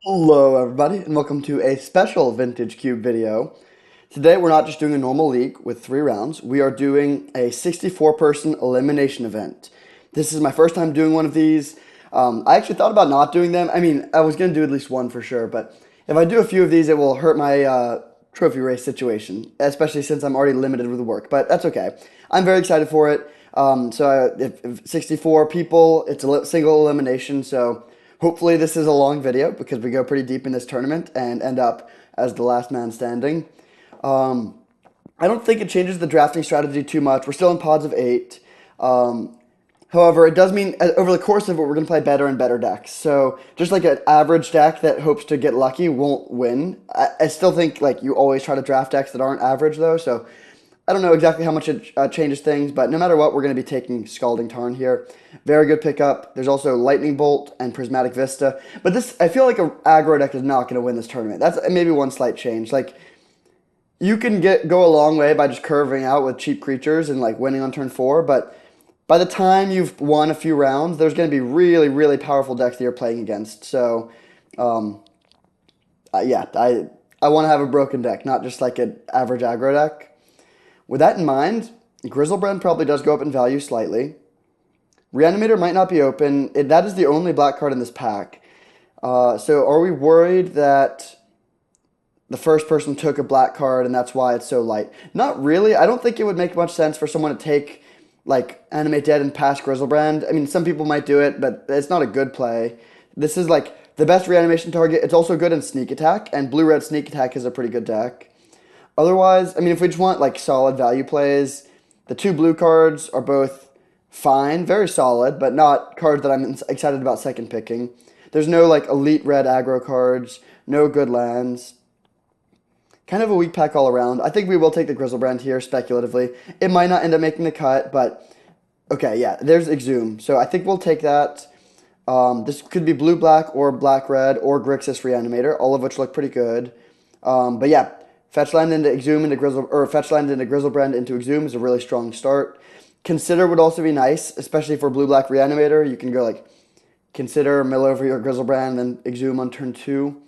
Hello everybody and welcome to a special Vintage Cube video. Today we're not just doing a normal league with 3 rounds, we are doing a 64-person elimination event. This is my first time doing one of these. I actually thought about not doing them. I mean, I was going to do at least one for sure, but if I do a few of these it will hurt my trophy race situation, especially since I'm already limited with work, but that's okay. I'm very excited for it. If 64 people, it's a single elimination, so hopefully this is a long video because we go pretty deep in this tournament and end up as the last man standing. Um, I don't think it changes the drafting strategy too much. We're still in pods of 8. Um, However, it does mean over the course of it, we're going to play better and better decks. So just like an average deck that hopes to get lucky won't win. I still think like you always try to draft decks that aren't average though. So I don't know exactly how much it changes things, but no matter what, we're going to be taking Scalding Tarn here. Very good pickup. There's also Lightning Bolt and Prismatic Vista. But this, I feel like a aggro deck is not going to win this tournament. That's maybe one slight change. Like you can go a long way by just curving out with cheap creatures and like winning on turn 4, but by the time you've won a few rounds, there's going to be really, really powerful decks that you're playing against. So, um, yeah, I want to have a broken deck, not just like an average aggro deck. With that in mind, Grizzlebrand probably does go up in value slightly. Reanimator might not be open. That is the only black card in this pack. So are we worried that the first person took a black card and that's why it's so light? Not really. I don't think it would make much sense for someone to take like Animate Dead and pass Grizzlebrand. I mean, some people might do it, but it's not a good play. This is like the best reanimation target. It's also good in Sneak Attack, and Blue-Red Sneak Attack is a pretty good deck. Otherwise, I mean, if we just want like solid value plays, the 2 blue cards are both fine, very solid, but not cards that I'm excited about second picking. There's no like elite red aggro cards, no good lands. Kind of a weak pack all around. I think we will take the Grizzlebrand here speculatively. It might not end up making the cut, but okay, yeah, there's Exhume. So I think we'll take that. This could be blue-black or black-red or Grixis Reanimator, all of which look pretty good. But yeah, fetch land into Exhume into fetch land into Grizzlebrand into Exhume is a really strong start. Consider would also be nice, especially for blue-black Reanimator. You can go like Consider, mill over your Grizzlebrand, then Exhume on turn 2.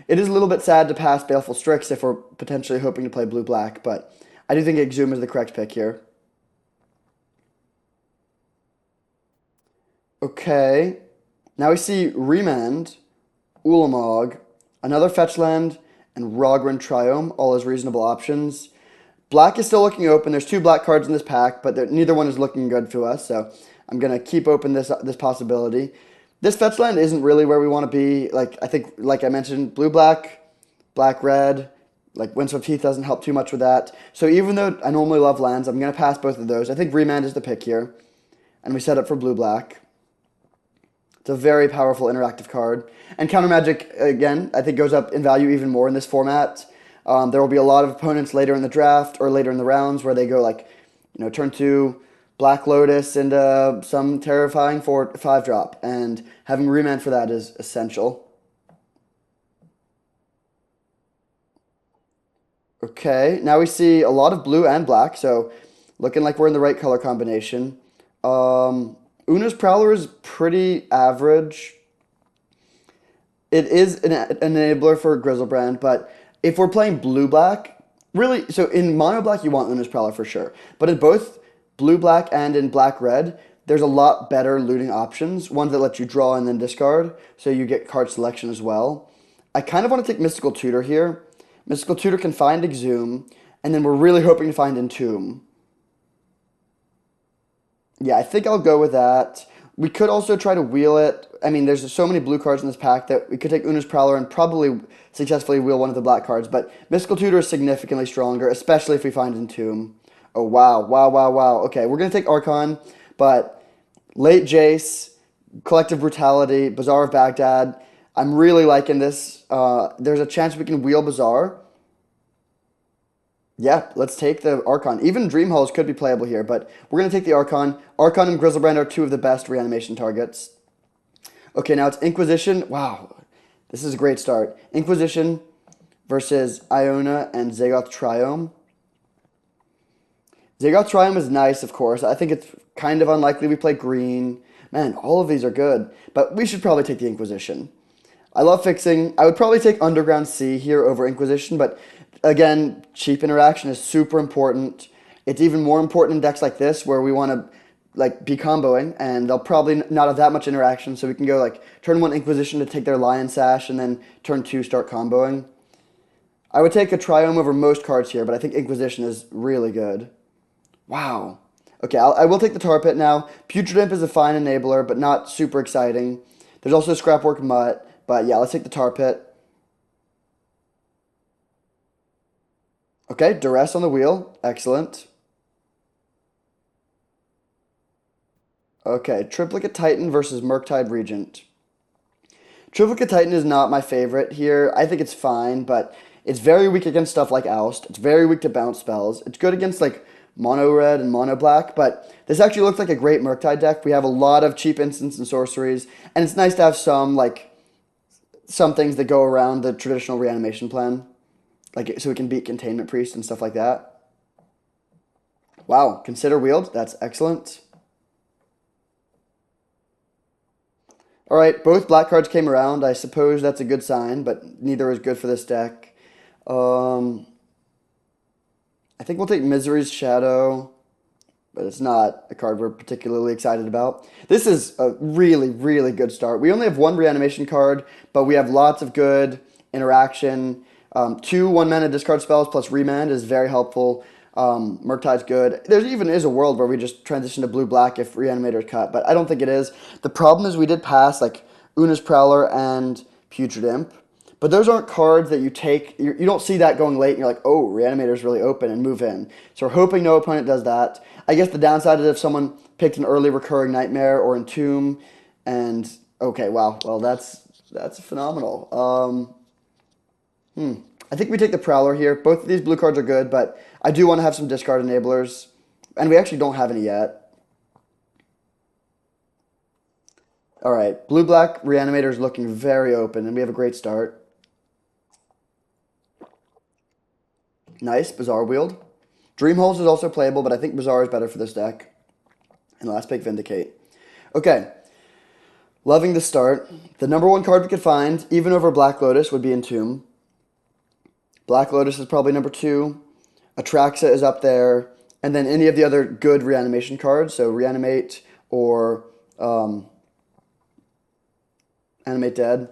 It is a little bit sad to pass Baleful Strix if we're potentially hoping to play blue-black, but I do think Exhume is the correct pick here. Okay, now we see Remand, Ulamog, another fetch land, and Rogran Triome, all as reasonable options. Black is still looking open. There's 2 black cards in this pack, but neither one is looking good to us, so I'm going to keep open this possibility. This fetch land isn't really where we want to be. Like I think, like I mentioned, blue-black, black-red, like Windswept Heath doesn't help too much with that. So even though I normally love lands, I'm going to pass both of those. I think Remand is the pick here, and we set up for blue-black. It's a very powerful interactive card. And Counter Magic, again, I think goes up in value even more in this format. There will be a lot of opponents later in the draft or later in the rounds where they go like, turn 2, Black Lotus into some terrifying 4-5 drop. And having Remand for that is essential. Okay, now we see a lot of blue and black, so looking like we're in the right color combination. Una's Prowler is pretty average. It is an enabler for Grizzlebrand, but if we're playing blue-black, really, so in mono-black you want Una's Prowler for sure, but in both blue-black and in black-red, there's a lot better looting options, ones that let you draw and then discard, so you get card selection as well. I kind of want to take Mystical Tutor here. Mystical Tutor can find Exhume, and then we're really hoping to find Entomb. Yeah, I think I'll go with that. We could also try to wheel it. I mean, there's so many blue cards in this pack that we could take Una's Prowler and probably successfully wheel one of the black cards, but Mystical Tutor is significantly stronger, especially if we find Entomb. Oh, wow, wow, wow, wow. Okay, we're going to take Archon, but late Jace, Collective Brutality, Bazaar of Baghdad. I'm really liking this. There's a chance we can wheel Bazaar. Yeah, let's take the Archon. Even Dream Halls could be playable here, but we're going to take the Archon. Archon and Grizzlebrand are 2 of the best reanimation targets. Okay, now it's Inquisition. Wow, this is a great start. Inquisition versus Iona and Zagoth Triome. Zagoth Triome is nice, of course. I think it's kind of unlikely we play green. Man, all of these are good, but we should probably take the Inquisition. I love fixing. I would probably take Underground Sea here over Inquisition, but again, cheap interaction is super important. It's even more important in decks like this where we want to like be comboing, and they'll probably not have that much interaction, so we can go like turn one Inquisition to take their Lion Sash, and then turn two start comboing. I would take a Triome over most cards here, but I think Inquisition is really good. Wow. Okay, I will take the Tar Pit now. Putrid Imp is a fine enabler, but not super exciting. There's also Scrapwork Mutt, but yeah, let's take the Tar Pit. Okay, Duress on the wheel. Excellent. Okay, Triplicate Titan versus Murktide Regent. Triplicate Titan is not my favorite here. I think it's fine, but it's very weak against stuff like Oust. It's very weak to bounce spells. It's good against like mono red and mono black, but this actually looks like a great Murktide deck. We have a lot of cheap instants and sorceries, and it's nice to have some things that go around the traditional reanimation plan, like so we can beat Containment Priest and stuff like that. Wow, consider wield. That's excellent. All right, both black cards came around. I suppose that's a good sign, but neither is good for this deck. Um, I think we'll take Misery's Shadow, but it's not a card we're particularly excited about. This is a really, really good start. We only have one reanimation card, but we have lots of good interaction. Two one-mana discard spells plus remand is very helpful. Murktide's good. There even is a world where we just transition to blue-black if Reanimator is cut, but I don't think it is. The problem is we did pass like Una's Prowler and Putrid Imp, but those aren't cards that you take. You don't see that going late, and you're like, oh, Reanimator's really open and move in. So we're hoping no opponent does that. I guess the downside is if someone picked an early recurring Nightmare or Entomb, and okay, wow, well that's phenomenal. I think we take the Prowler here. Both of these blue cards are good, but I do want to have some discard enablers, and we actually don't have any yet. All right, blue-black Reanimator is looking very open, and we have a great start. Nice, Bazaar Wield. Dreamholes is also playable, but I think Bazaar is better for this deck. And last pick, Vindicate. Okay, loving the start. The number one card we could find, even over Black Lotus, would be Entomb. Black Lotus is probably number two. Atraxa is up there. And then any of the other good reanimation cards, so Reanimate or Animate Dead,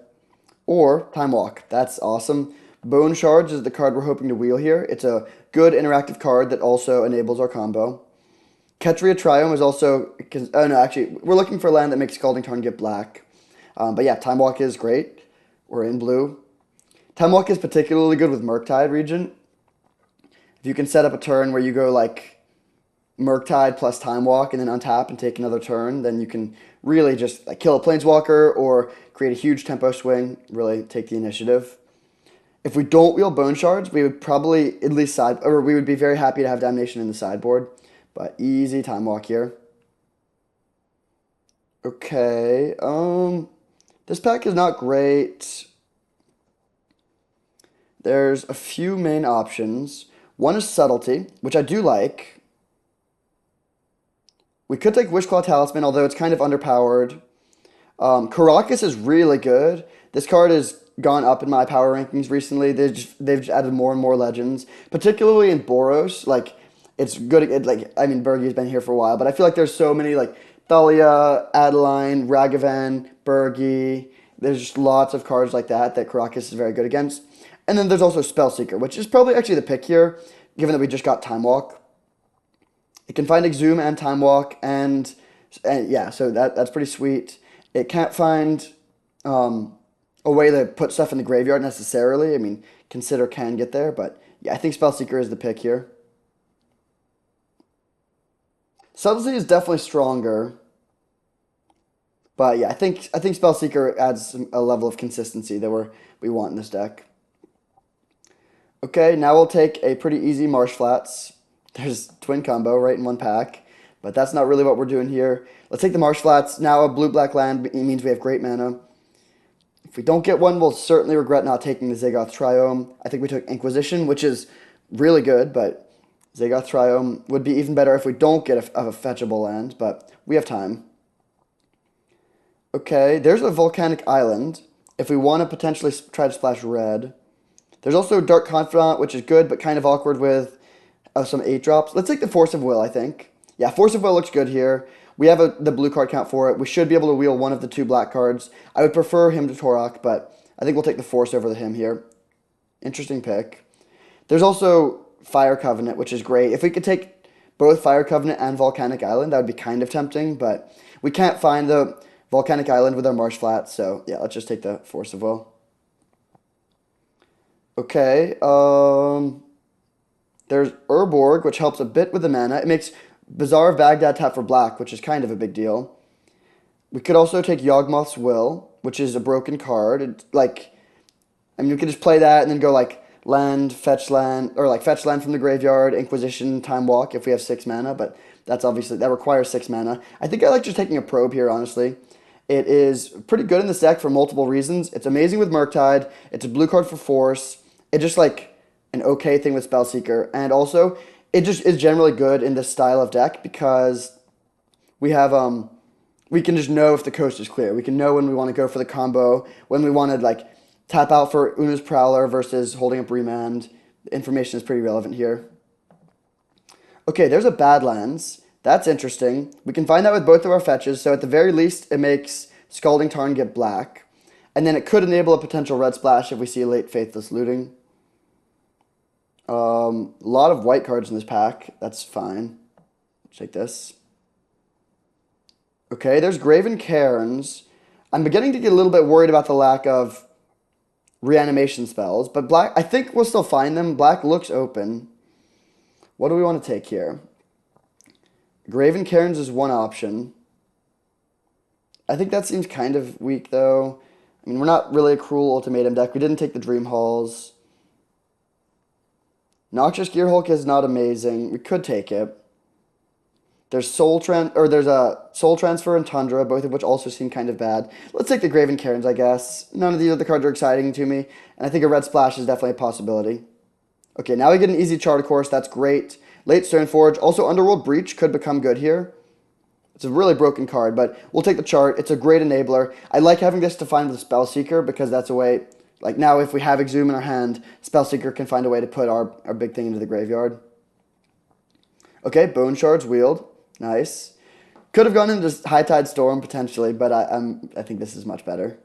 or Time Walk. That's awesome. Bone Shards is the card we're hoping to wheel here. It's a good interactive card that also enables our combo. Ketria Triome is also, oh no, actually, we're looking for a land that makes Scalding Tarn get black. But yeah, Time Walk is great. We're in blue. Time Walk is particularly good with Murktide Regent. If you can set up a turn where you go like Murktide plus Time Walk and then untap and take another turn, then you can really just like kill a Planeswalker or create a huge tempo swing, really take the initiative. If we don't wheel Bone Shards, we would probably at least we would be very happy to have Damnation in the sideboard, but easy Time Walk here. Okay, this pack is not great. There's a few main options. One is Subtlety, which I do like. We could take Wishclaw Talisman, although it's kind of underpowered. Karakas is really good. This card has gone up in my power rankings recently. They've just added more and more legends, particularly in Boros. Like, it's good. I mean, Bergie's been here for a while, but I feel like there's so many, like, Thalia, Adeline, Ragavan, Bergie. There's just lots of cards like that Karakas is very good against. And then there's also Spellseeker, which is probably actually the pick here, given that we just got Time Walk. It can find Exhume and Time Walk, and yeah, so that's pretty sweet. It can't find a way to put stuff in the graveyard necessarily. I mean, Consider can get there, but yeah, I think Spellseeker is the pick here. Subtlety is definitely stronger, but yeah, I think Spellseeker adds a level of consistency that we want in this deck. Okay, now we'll take a pretty easy Marsh Flats. There's twin combo right in one pack, but that's not really what we're doing here. Let's take the Marsh Flats. Now a blue-black land means we have great mana. If we don't get one, we'll certainly regret not taking the Zagoth Triome. I think we took Inquisition, which is really good, but Zagoth Triome would be even better if we don't get a fetchable land, but we have time. Okay, there's a Volcanic Island. if we want to potentially try to splash red. There's also Dark Confidant, which is good, but kind of awkward with some 8 drops. Let's take the Force of Will, I think. Yeah, Force of Will looks good here. We have the blue card count for it. We should be able to wheel one of the 2 black cards. I would prefer him to Torok, but I think we'll take the Force over the him here. Interesting pick. There's also Fire Covenant, which is great. If we could take both Fire Covenant and Volcanic Island, that would be kind of tempting, but we can't find the Volcanic Island with our Marsh Flats, so yeah, let's just take the Force of Will. Okay, there's Urborg, which helps a bit with the mana. It makes Bazaar of Baghdad tap for black, which is kind of a big deal. We could also take Yawgmoth's Will, which is a broken card. It's like, I mean, you could just play that and then go like land, fetch land, or like fetch land from the graveyard, Inquisition, Time Walk if we have 6 mana, but that's obviously, that requires 6 mana. I think I like just taking a Probe here, honestly. It is pretty good in this deck for multiple reasons. It's amazing with Murktide. It's a blue card for Force. It's just like an okay thing with Spellseeker. And also, it just is generally good in this style of deck because we have, we can just know if the coast is clear. We can know when we want to go for the combo, when we want to like tap out for Una's Prowler versus holding up Remand. The information is pretty relevant here. Okay, there's a Badlands. That's interesting. We can find that with both of our fetches, so at the very least, it makes Scalding Tarn get black. And then it could enable a potential red splash if we see a late Faithless Looting. A lot of white cards in this pack. That's fine. Let's take this. Okay, there's Graven Cairns. I'm beginning to get a little bit worried about the lack of reanimation spells, but black, I think we'll still find them. Black looks open. What do we want to take here? Graven Cairns is one option. I think that seems kind of weak, though. I mean, we're not really a Cruel Ultimatum deck. We didn't take the Dream Halls. Noxious Gearhulk is not amazing. We could take it. There's there's a Soul Transfer and Tundra, both of which also seem kind of bad. Let's take the Graven Cairns, I guess. None of the other cards are exciting to me, and I think a red splash is definitely a possibility. Okay, now we get an easy Charter Course. That's great. Late Stoneforge. Also, Underworld Breach could become good here. It's a really broken card, but we'll take the chart. It's a great enabler. I like having this to find with Spellseeker because that's a way, like now if we have Exhume in our hand, Spellseeker can find a way to put our big thing into the graveyard. Okay, Bone Shards wheeled. Nice. Could have gone into High Tide Storm potentially, but I think this is much better.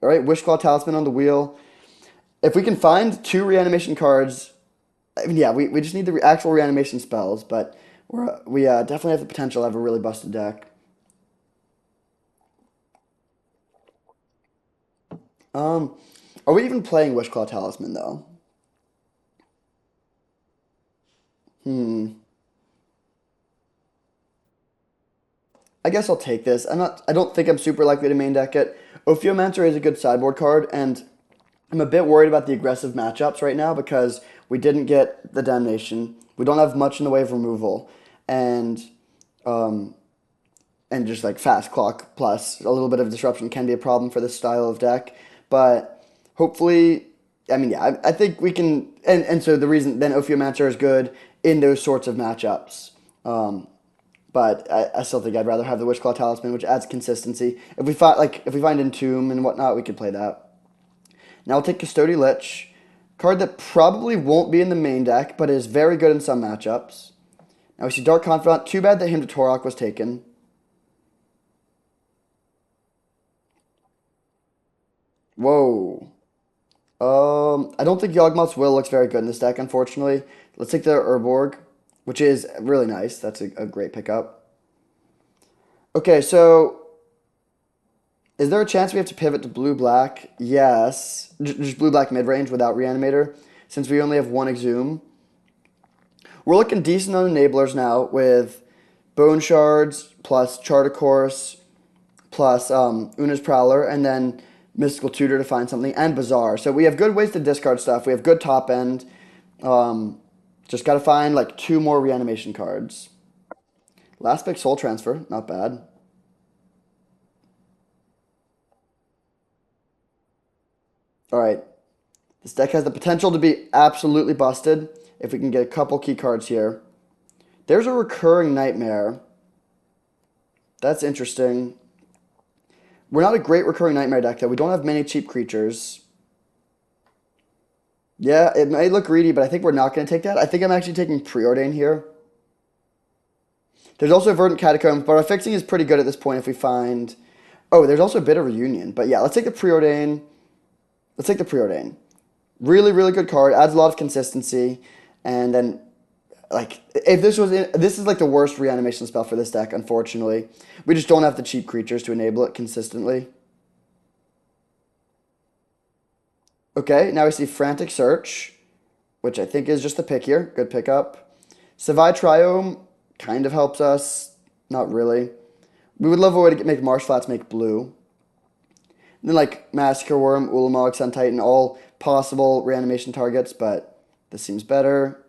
All right, Wishclaw Talisman on the wheel. If we can find 2 reanimation cards, I mean, yeah, we just need the actual reanimation spells, but we definitely have the potential to have a really busted deck. Are we even playing Wishclaw Talisman, though? I guess I'll take this. I don't think I'm super likely to main deck it. Ophiomancer is a good sideboard card, and I'm a bit worried about the aggressive matchups right now because we didn't get the Damnation. We don't have much in the way of removal, and um, and just like fast clock plus a little bit of disruption can be a problem for this style of deck. But hopefully, I mean, yeah, I think we can. And so the reason then Ophiomancer is good in those sorts of matchups. But I still think I'd rather have the Wishclaw Talisman, which adds consistency. If we find Entomb and whatnot, we could play that. Now I'll take Custodial Lich, card that probably won't be in the main deck, but is very good in some matchups. Now we see Dark Confidant. Too bad that Hymn to Torok was taken. Whoa. I don't think Yawgmoth's Will looks very good in this deck, unfortunately. Let's take the Urborg, which is really nice. That's a great pickup. Okay, so is there a chance we have to pivot to blue-black? Yes. Just blue-black mid-range without Reanimator, since we only have 1 Exhume. We're looking decent on enablers now with Bone Shards plus Charter Course plus Una's Prowler and then Mystical Tutor to find something and Bazaar. So we have good ways to discard stuff. We have good top end. Just got to find like 2 more reanimation cards. Last pick Soul Transfer, not bad. All right. This deck has the potential to be absolutely busted if we can get a couple key cards here. There's a Recurring Nightmare. That's interesting. We're not a great recurring nightmare deck, though. We don't have many cheap creatures. Yeah, it may look greedy, but I think we're not going to take that. I think I'm actually taking Preordain here. There's also Verdant Catacombs, but our fixing is pretty good at this point if we find... Oh, there's also a bit of Reunion. But yeah, let's take the Preordain. Let's take the Preordain. Really, really good card. Adds a lot of consistency. And then, like, if this was... this is like the worst reanimation spell for this deck, unfortunately. We just don't have the cheap creatures to enable it consistently. Okay, now we see Frantic Search, which I think is just the pick here. Good pickup. Savai Triome kind of helps us. Not really. We would love a way to make Marsh Flats make blue. And then like Massacre Worm, Ulamog, Sun Titan, all possible reanimation targets, but this seems better.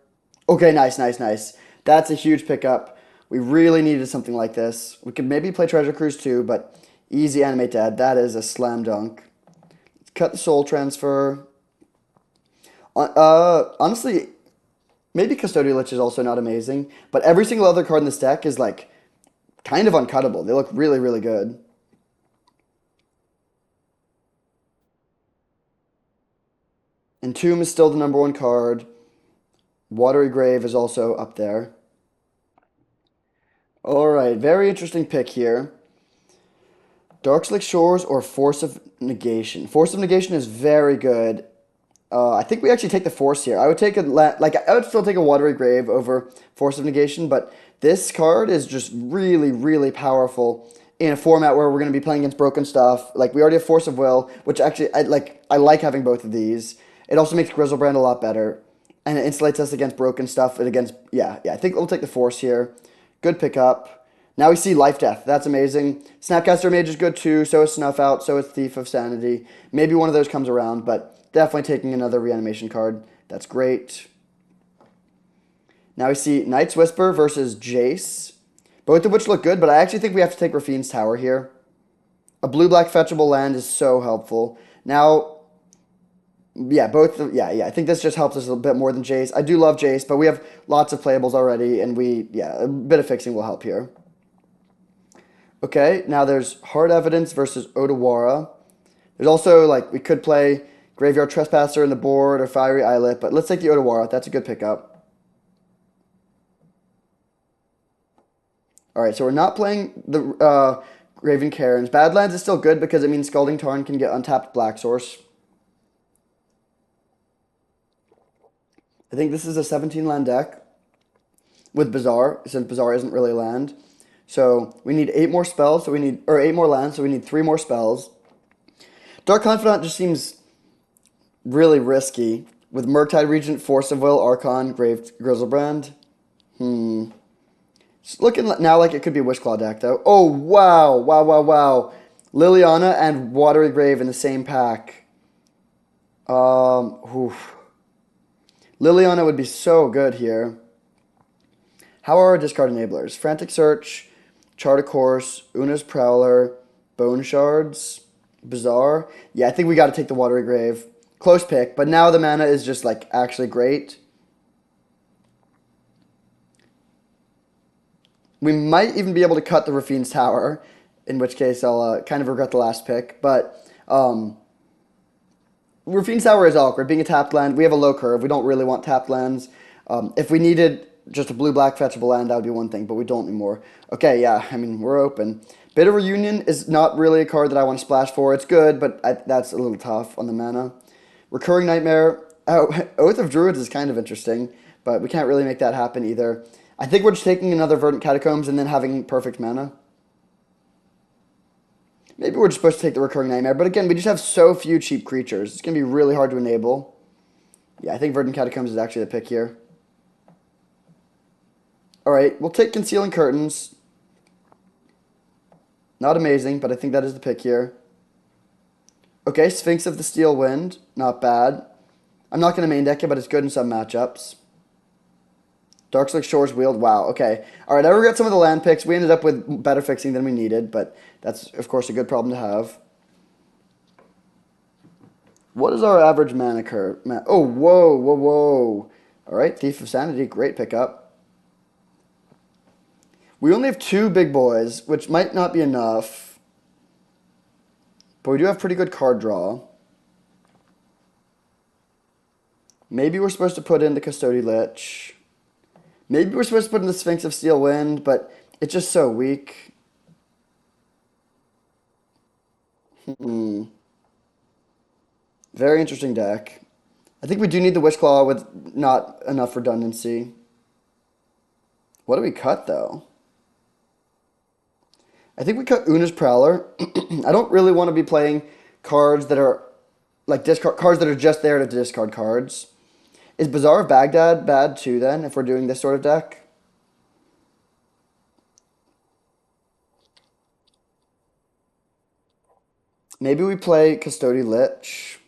Okay, nice, nice, nice. That's a huge pickup. We really needed something like this. We could maybe play Treasure Cruise too, but easy animate dead. That is a slam dunk. Let's cut the soul transfer. Honestly, maybe Custodial Lich is also not amazing, but every single other card in this deck is like kind of uncuttable. They look really, really good. Entomb is still the #1 card. Watery Grave is also up there. Alright, very interesting pick here. Darkslick Shores or Force of Negation. Force of Negation is very good. I think we actually take the Force here. I would take I would still take a Watery Grave over Force of Negation, but this card is just really, really powerful in a format where we're going to be playing against broken stuff. Like, we already have Force of Will, which actually, I like having both of these. It also makes Grizzlebrand a lot better, and it insulates us against broken stuff and against, yeah, I think we'll take the Force here. Good pickup. Now we see Life Death. That's amazing. Snapcaster Mage is good too, so is Snuff Out, so is Thief of Sanity. Maybe one of those comes around, but definitely taking another reanimation card. That's great. Now we see Knight's Whisper versus Jace. Both of which look good, but I actually think we have to take Rafine's Tower here. A blue-black fetchable land is so helpful. Now, yeah, I think this just helps us a little bit more than Jace. I do love Jace, but we have lots of playables already, and a bit of fixing will help here. Okay, now there's Hard Evidence versus Odawara. There's also, we could play Graveyard Trespasser in the board or Fiery Islet, but let's take the Odawara. That's a good pickup. Alright, so we're not playing the Raven Cairns. Badlands is still good because it means Scalding Tarn can get untapped Black Source. I think this is a 17-land deck with Bazaar, since Bazaar isn't really a land. So we need 8 more spells, or 8 more lands, so we need 3 more spells. Dark Confidant just seems really risky with Murktide Regent, Force of Will, Archon, Grizzlebrand. It's looking now like it could be a Wishclaw deck, though. Oh, wow. Wow, wow, wow. Liliana and Watery Grave in the same pack. Liliana would be so good here. How are our discard enablers? Frantic Search, Chart a Course, Una's Prowler, Bone Shards, Bazaar. Yeah, I think we got to take the Watery Grave. Close pick, but now the mana is just, actually great. We might even be able to cut the Rafine's Tower, in which case I'll kind of regret the last pick. But Rafine's Tower is awkward. Being a tapped land, we have a low curve. We don't really want tapped lands. If we needed just a blue-black fetchable land, that would be one thing, but we don't anymore. Okay, yeah, I mean, we're open. Bit of Reunion is not really a card that I want to splash for. It's good, but that's a little tough on the mana. Recurring Nightmare. Oh, Oath of Druids is kind of interesting, but we can't really make that happen either. I think we're just taking another Verdant Catacombs and then having perfect mana. Maybe we're just supposed to take the Recurring Nightmare, but again, we just have so few cheap creatures. It's going to be really hard to enable. Yeah, I think Verdant Catacombs is actually the pick here. Alright, we'll take Concealing Curtains. Not amazing, but I think that is the pick here. Okay, Sphinx of the Steel Wind. Not bad. I'm not going to main deck it, but it's good in some matchups. Darkslick Shores Wield. Wow, okay. Alright, I regret some of the land picks. We ended up with better fixing than we needed, but that's, of course, a good problem to have. What is our average mana curve? Oh, whoa, whoa, whoa. Alright, Thief of Sanity. Great pickup. We only have 2 big boys, which might not be enough. But we do have pretty good card draw. Maybe we're supposed to put in the Custody Lich. Maybe we're supposed to put in the Sphinx of Steel Wind, but it's just so weak. Very interesting deck. I think we do need the Witch Claw with not enough redundancy. What do we cut, though? I think we cut Una's Prowler. I don't really want to be playing cards that are like discard cards that are just there to discard cards. Is Bazaar of Baghdad bad too then if we're doing this sort of deck? Maybe we play Custody Lich.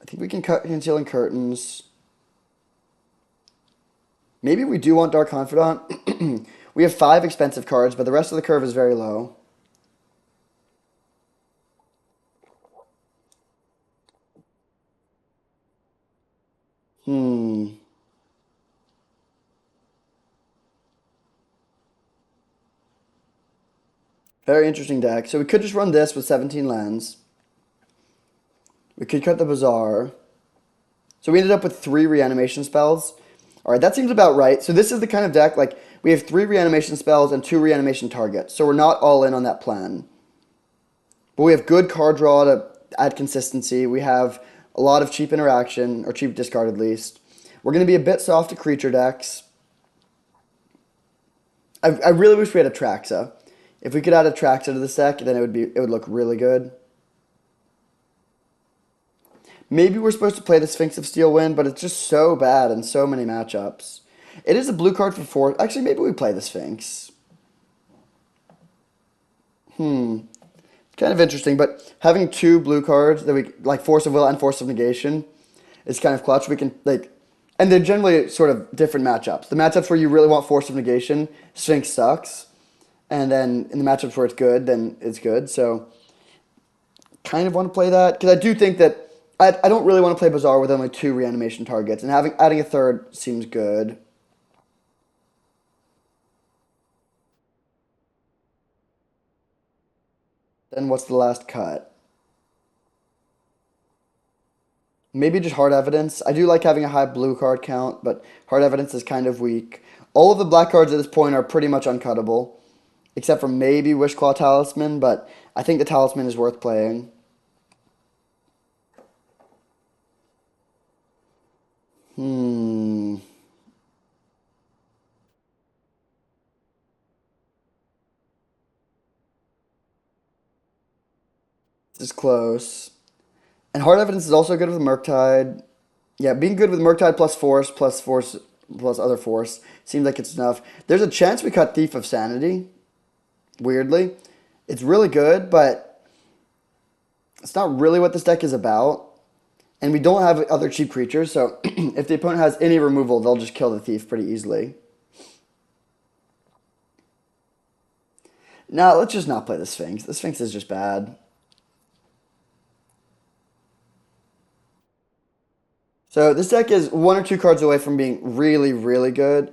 I think we can cut Concealing Curtains. Maybe we do want Dark Confidant. We have 5 expensive cards, but the rest of the curve is very low. Hmm. Very interesting deck. So we could just run this with 17 lands. We could cut the Bazaar. So we ended up with 3 reanimation spells. All right, that seems about right. So this is the kind of deck, like, we have 3 reanimation spells and 2 reanimation targets. So we're not all in on that plan. But we have good card draw to add consistency. We have a lot of cheap interaction, or cheap discard at least. We're going to be a bit soft to creature decks. I really wish we had a Traxa. If we could add a Traxa to this deck, then it would look really good. Maybe we're supposed to play the Sphinx of Steel Wind, but it's just so bad in so many matchups. It is a blue card for 4. Actually, maybe we play the Sphinx. Kind of interesting, but having 2 blue cards that we like Force of Will and Force of Negation is kind of clutch. We can like, and they're generally sort of different matchups. The matchups where you really want Force of Negation, Sphinx sucks, and then in the matchups where it's good, then it's good. So, kind of want to play that because I do think that I don't really want to play Bazaar with only 2 reanimation targets, and adding a third seems good. Then what's the last cut? Maybe just hard evidence. I do like having a high blue card count, but hard evidence is kind of weak. All of the black cards at this point are pretty much uncuttable, except for maybe Wishclaw Talisman, but I think the Talisman is worth playing. Hmm. This is close. And hard evidence is also good with Murktide. Yeah, being good with Murktide plus force plus other force seems like it's enough. There's a chance we cut Thief of Sanity. Weirdly, it's really good, but it's not really what this deck is about. And we don't have other cheap creatures, so if the opponent has any removal, they'll just kill the thief pretty easily. Now, let's just not play the Sphinx. The Sphinx is just bad. So this deck is 1 or 2 cards away from being really, really good.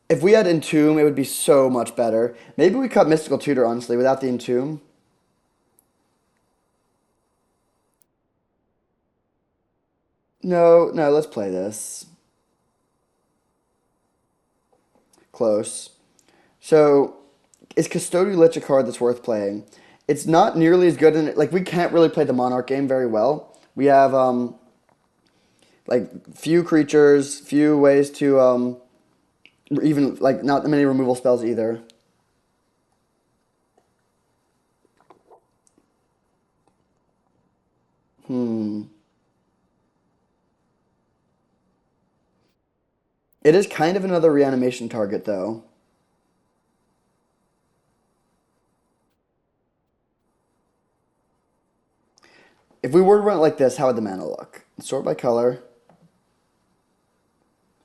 If we had Entomb, it would be so much better. Maybe we cut Mystical Tutor, honestly, without the Entomb. No, no, let's play this. Close. So, is Custodial Lich a card that's worth playing? It's not nearly as good in it. Like, we can't really play the Monarch game very well. We have, like, few creatures, few ways to, even, like, not many removal spells either. It is kind of another reanimation target, though. If we were to run it like this, how would the mana look? Sort by color.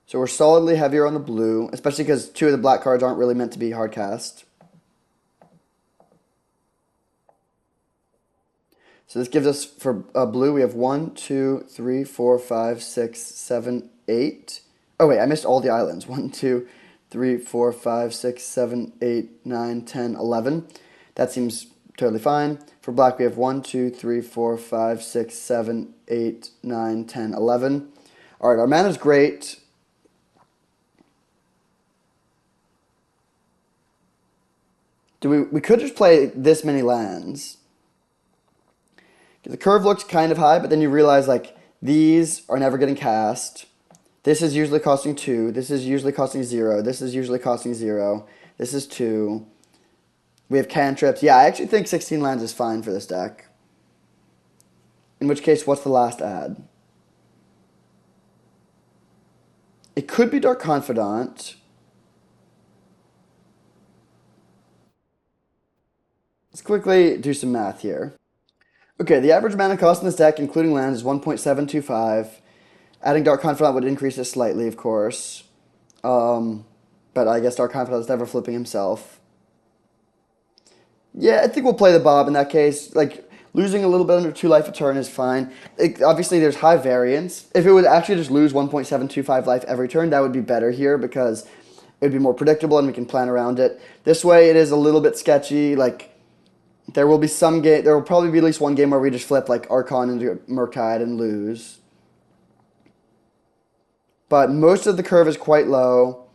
So we're solidly heavier on the blue, especially because 2 of the black cards aren't really meant to be hard cast. So this gives us, for blue, we have 1, 2, 3, 4, 5, 6, 7, 8. Oh wait, I missed all the islands. 1, 2, 3, 4, 5, 6, 7, 8, 9, 10, 11. That seems totally fine. For black, we have 1, 2, 3, 4, 5, 6, 7, 8, 9, 10, 11. All right, our mana's great. We could just play this many lands. The curve looks kind of high, but then you realize like these are never getting cast. This is usually costing 2. This is usually costing 0. This is usually costing 0. This is 2. We have cantrips. Yeah, I actually think 16 lands is fine for this deck. In which case, what's the last ad? It could be Dark Confidant. Let's quickly do some math here. Okay, the average mana cost in this deck, including lands, is 1.725. Adding Dark Confidant would increase it slightly, of course. But I guess Dark Confidant is never flipping himself. Yeah, I think we'll play the Bob in that case. Like, losing a little bit under 2 life a turn is fine. Obviously, there's high variance. If it would actually just lose 1.725 life every turn, that would be better here because it would be more predictable and we can plan around it. This way, it is a little bit sketchy. Like, there will be some game. There will probably be at least one game where we just flip like Archon into Murktide and lose. But most of the curve is quite low.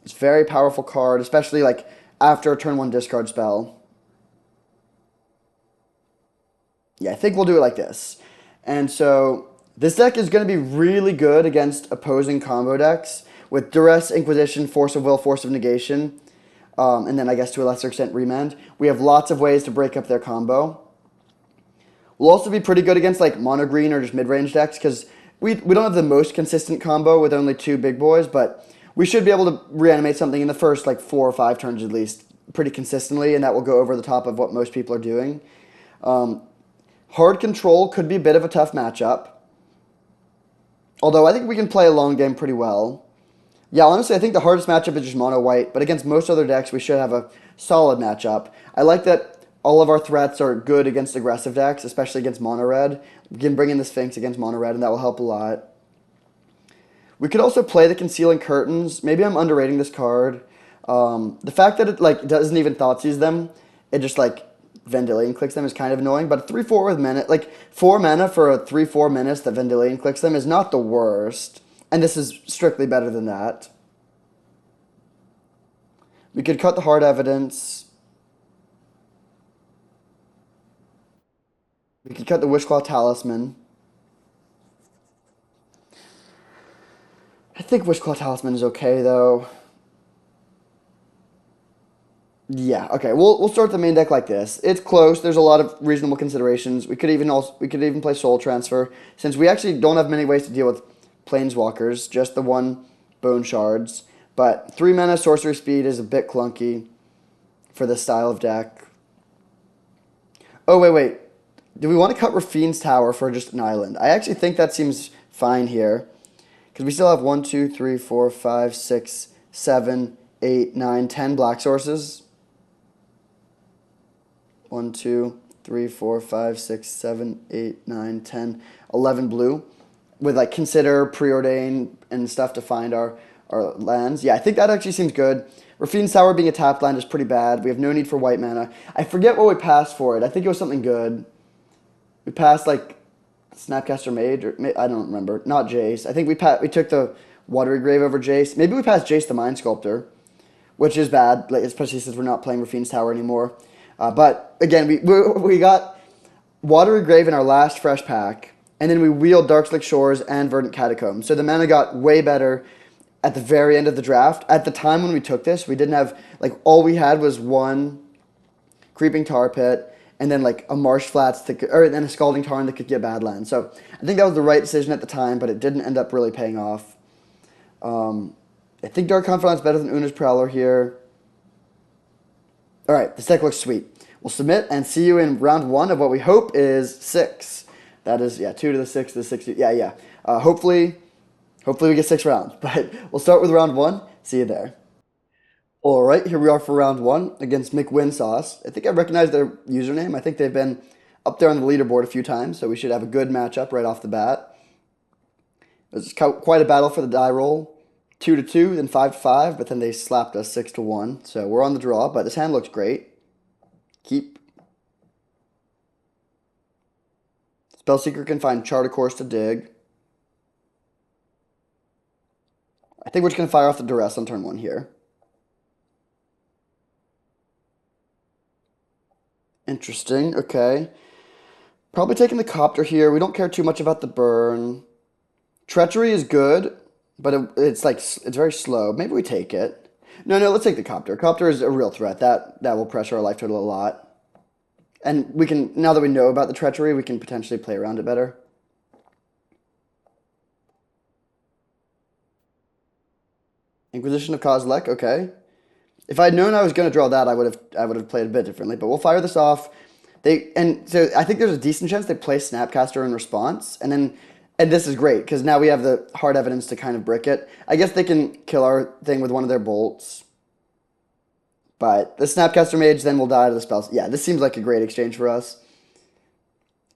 It's a very powerful card, especially like after a turn 1 discard spell. Yeah, I think we'll do it like this. And so this deck is going to be really good against opposing combo decks with Duress, Inquisition, Force of Will, Force of Negation, and then I guess to a lesser extent Remand. We have lots of ways to break up their combo. We'll also be pretty good against like mono green or just mid-range decks because we don't have the most consistent combo with only 2 big boys, but we should be able to reanimate something in the first like 4 or 5 turns at least pretty consistently, and that will go over the top of what most people are doing. Hard control could be a bit of a tough matchup, although I think we can play a long game pretty well. Yeah, honestly, I think the hardest matchup is just mono white, but against most other decks, we should have a solid matchup. I like that all of our threats are good against aggressive decks, especially against mono red. We can bring in the Sphinx against mono red, and that will help a lot. We could also play the Concealing Curtains. Maybe I'm underrating this card. The fact that it like doesn't even Thoughtseize them, it just like Vendilion clicks them is kind of annoying. But 3/4 with mana, like 4 mana for a 3/4 menace that Vendilion clicks them is not the worst. And this is strictly better than that. We could cut the Hard Evidence. We could cut the Wishclaw Talisman. I think Wishclaw Talisman is okay though. Yeah, okay. We'll start the main deck like this. It's close. There's a lot of reasonable considerations. We could even play Soul Transfer since we actually don't have many ways to deal with Planeswalkers, just the 1 Bone Shards. But 3 mana sorcery speed is a bit clunky for this style of deck. Oh wait. Do we want to cut Rafine's Tower for just an island? I actually think that seems fine here. Because we still have 1, 2, 3, 4, 5, 6, 7, 8, 9, 10 black sources. 1, 2, 3, 4, 5, 6, 7, 8, 9, 10, 11 blue. With like Consider, Preordain, and stuff to find our lands. Yeah, I think that actually seems good. Rafine's Tower being a tapped land is pretty bad. We have no need for white mana. I forget what we passed for it. I think it was something good. We passed like Snapcaster Mage, or I don't remember. Not Jace. I think we took the Watery Grave over Jace. Maybe we passed Jace the Mind Sculptor, which is bad, like, especially since we're not playing Rafine's Tower anymore. But again, we got Watery Grave in our last fresh pack, and then we wheeled Darkslick Shores and Verdant Catacombs. So the mana got way better at the very end of the draft. At the time when we took this, we didn't have, like, all we had was 1 Creeping Tar Pit, and then like a Marsh Flats, or then a Scalding Tarn that could get Badlands. So I think that was the right decision at the time, but it didn't end up really paying off. I think Dark Confidant's better than Una's Prowler here. All right, this deck looks sweet. We'll submit and see you in round 1 of what we hope is 6. That is, yeah, 2 to the 6 to the 6. Yeah. Hopefully we get 6 rounds, but we'll start with round 1. See you there. All right, here we are for round 1 against McWinsauce. I think I recognize their username. I think they've been up there on the leaderboard a few times, so we should have a good matchup right off the bat. It was quite a battle for the die roll. 2-2, then 5-5, but then they slapped us 6-1. So we're on the draw, but this hand looks great. Keep. Spellseeker can find Chart a Course to dig. I think we're just going to fire off the Duress on turn 1 here. Interesting, okay. Probably taking the Copter here. We don't care too much about the burn. Treachery is good, but it's very slow. Maybe we take it. No, no, let's take the Copter. Copter is a real threat. That will pressure our life total a lot. And we can, now that we know about the Treachery, we can potentially play around it better. Inquisition of Kozilek, okay. If I'd known I was going to draw that, I would have played a bit differently. But we'll fire this off. So I think there's a decent chance they play Snapcaster in response, and this is great because now we have the hard evidence to kind of brick it. I guess they can kill our thing with one of their bolts, but the Snapcaster Mage then will die to the spells. Yeah, this seems like a great exchange for us.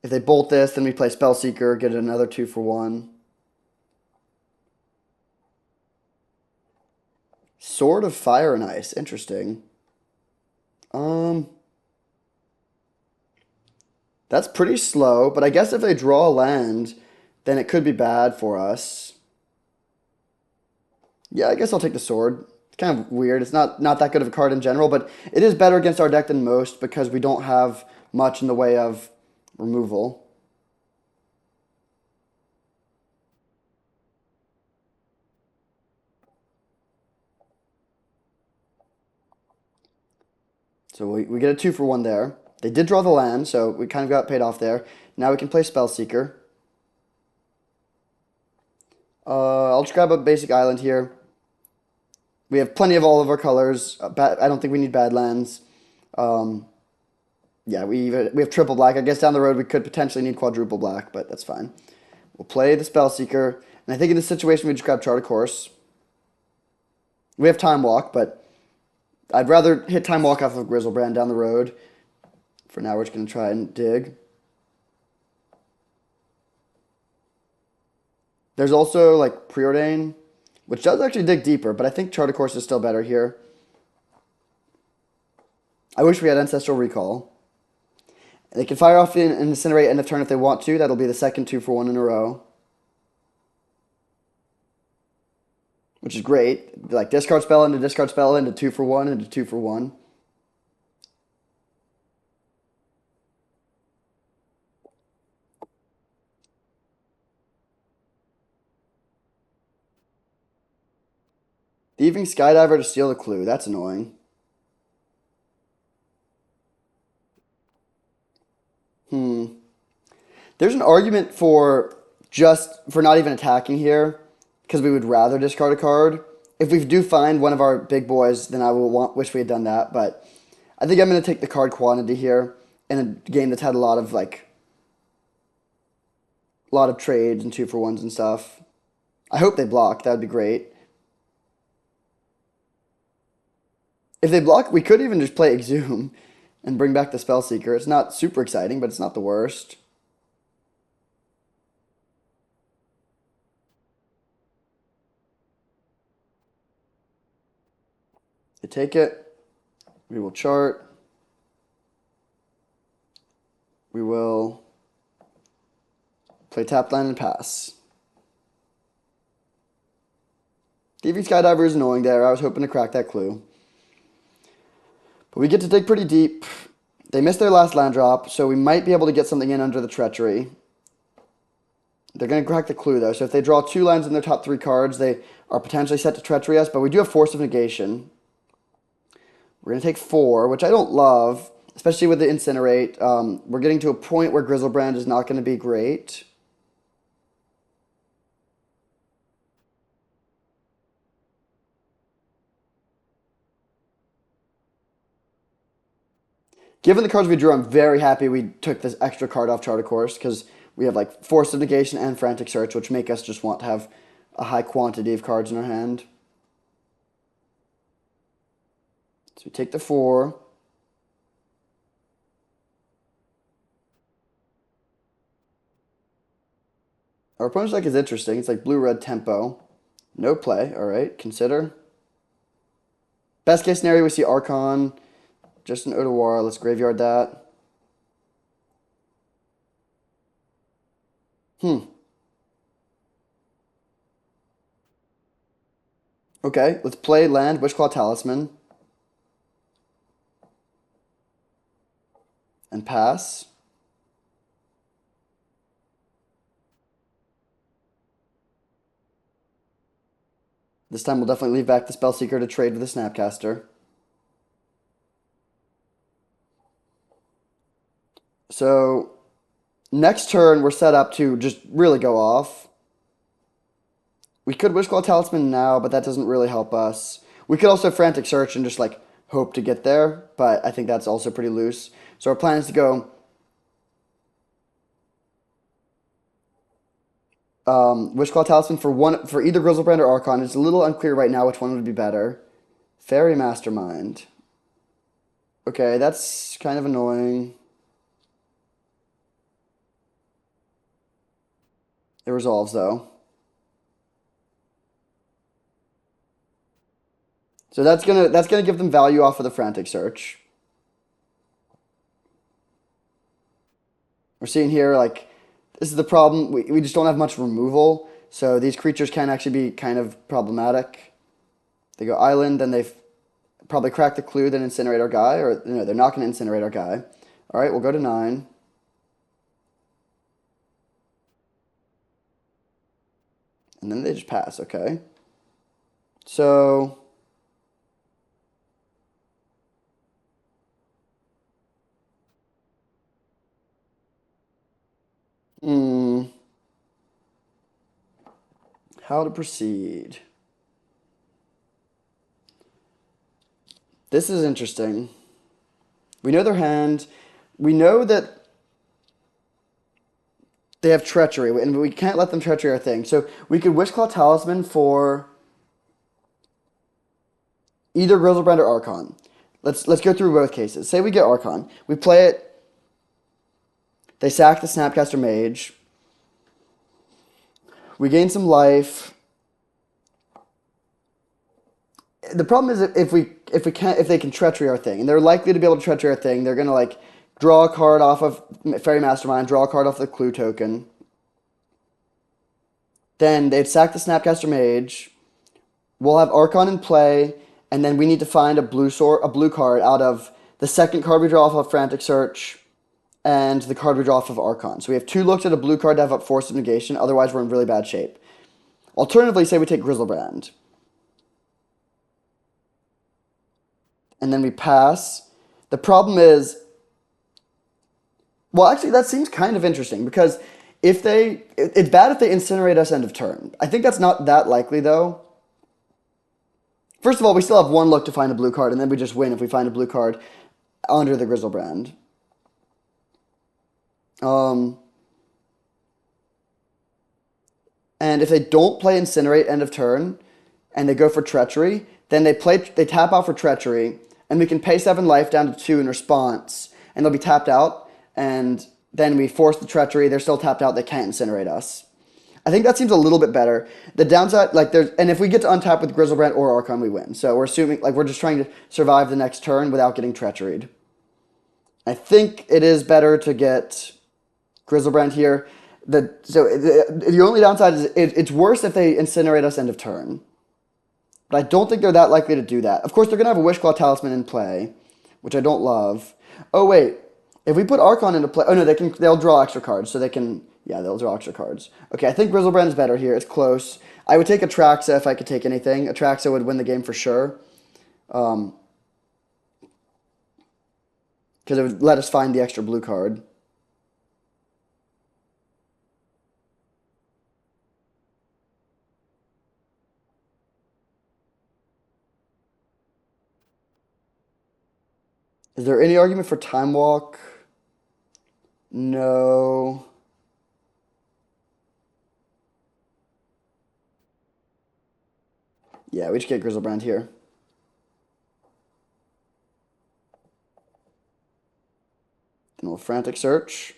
If they bolt this, then we play Spellseeker, get another 2-for-1. Sword of Fire and Ice, interesting. Um, that's pretty slow, but I guess if they draw a land, then it could be bad for us. Yeah, I guess I'll take the sword. It's kind of weird. It's not that good of a card in general, but it is better against our deck than most because we don't have much in the way of removal. So we get a 2-for-1 there. They did draw the land, so we kind of got paid off there. Now we can play Spellseeker. I'll just grab a basic island here. We have plenty of all of our colors. I don't think we need bad lands. Yeah, we have triple black. I guess down the road we could potentially need quadruple black, but that's fine. We'll play the Spellseeker, and I think in this situation we just grab Chart a Course. We have Time Walk, but I'd rather hit Time Walk off of Grizzlebrand down the road. For now, we're just going to try and dig. There's also like Preordain, which does actually dig deeper, but I think Chart a Course is still better here. I wish we had Ancestral Recall. They can fire off and Incinerate end of turn if they want to. That'll be the second 2-for-1 in a row. Which is great. Like discard spell into 2-for-1 into 2-for-1. Thieving Skydiver to steal the clue. That's annoying. There's an argument for not even attacking here because we would rather discard a card. If we do find one of our big boys, then I will wish we had done that. But I think I'm going to take the card quantity here in a game that's had a lot of trades and 2-for-1s and stuff. I hope they block. That would be great. If they block, we could even just play Exhume and bring back the Spellseeker. It's not super exciting, but it's not the worst. They take it. We will chart. We will play tap line and pass. Thieving Skydiver is annoying there. I was hoping to crack that clue. But we get to dig pretty deep. They missed their last land drop, so we might be able to get something in under the Treachery. They're going to crack the clue, though. So if they draw 2 lands in their top 3 cards, they are potentially set to Treachery us. But we do have Force of Negation. We're going to take 4, which I don't love, especially with the Incinerate. We're getting to a point where Grizzlebrand is not going to be great. Given the cards we drew, I'm very happy we took this extra card off Chart a Course because we have like Force of Negation and Frantic Search, which make us just want to have a high quantity of cards in our hand. So we take the 4. Our opponent's deck is interesting. It's like blue-red tempo. No play. All right, consider. Best case scenario, we see Archon. Just an Odawara. Let's graveyard that. Hmm. Okay, let's play land, Wishclaw Talisman, and pass. This time we'll definitely leave back the Spellseeker to trade with the Snapcaster. So, next turn we're set up to just really go off. We could Wishclaw Talisman now, but that doesn't really help us. We could also Frantic Search and just like hope to get there, but I think that's also pretty loose. So our plan is to go Wishclaw Talisman for either Grizzlebrand or Archon. It's a little unclear right now which one would be better. Fairy Mastermind. Okay, that's kind of annoying. It resolves though. So that's gonna give them value off of the Frantic Search. We're seeing here like this is the problem. We just don't have much removal, so these creatures can actually be kind of problematic. They go island, then they probably crack the clue, then incinerate our guy, or no, they're not going to incinerate our guy. All right, we'll go to 9. And then they just pass, okay. So, hmm, how to proceed? This is interesting. We know their hand. We know that they have treachery, and we can't let them treachery our thing. So we could Wishclaw Talisman for either Grizzlebrand or Archon. Let's go through both cases. Say we get Archon. We play it. They sack the Snapcaster Mage. We gain some life. The problem is if they can treachery our thing, and they're likely to be able to treachery our thing, they're gonna like draw a card off of Fairy Mastermind, draw a card off the Clue token. Then they'd sack the Snapcaster Mage. We'll have Archon in play, and then we need to find a blue card out of the second card we draw off of Frantic Search and the card we draw off of Archon. So we have 2 looks at a blue card to have up Force of Negation, otherwise we're in really bad shape. Alternatively, say we take Grizzlebrand. And then we pass. The problem is, well, actually, that seems kind of interesting because it's bad if they incinerate us end of turn. I think that's not that likely though. First of all, we still have 1 look to find a blue card, and then we just win if we find a blue card under the Grizzlebrand. And if they don't play Incinerate end of turn, and they go for Treachery, then they tap out for Treachery, and we can pay 7 life down to 2 in response, and they'll be tapped out, and then we force the Treachery, they're still tapped out, they can't Incinerate us. I think that seems a little bit better. The downside, and if we get to untap with Grizzlebrand or Archon, we win. So we're assuming, we're just trying to survive the next turn without getting Treacheried. I think it is better to get Grizzlebrand here. The only downside is it's worse if they incinerate us end of turn. But I don't think they're that likely to do that. Of course, they're going to have a Wishclaw Talisman in play, which I don't love. Oh, wait. If we put Archon into play... Oh, no, they'll draw extra cards, so they can... Yeah, they'll draw extra cards. Okay, I think Grizzlebrand is better here. It's close. I would take Atraxa if I could take anything. Atraxa would win the game for sure. Because it would let us find the extra blue card. Is there any argument for Time Walk? No. Yeah, we just get Grizzlebrand here. Then we'll Frantic Search.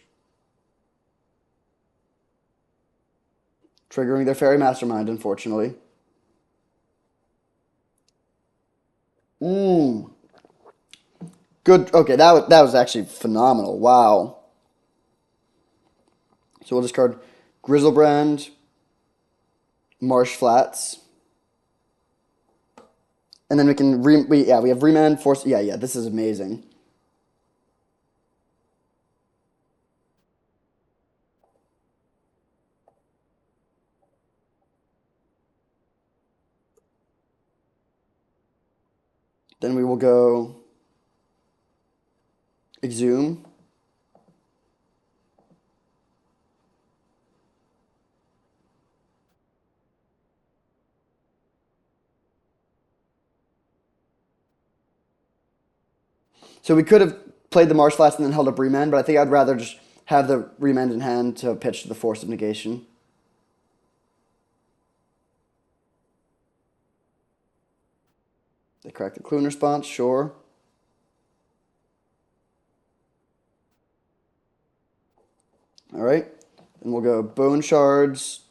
triggering their fairy mastermind, unfortunately. Mmm. Good. Okay, that was actually phenomenal. Wow. So we'll discard Grizzlebrand, Marsh Flats, and then we can we have Remand Force. Yeah. This is amazing. Then we will go Exhume. So we could have played the Marsh Flats and then held up Remand, but I think I'd rather just have the Remand in hand to pitch to the Force of Negation. They crack the Clune response, sure. All right. Then we'll go Bone Shards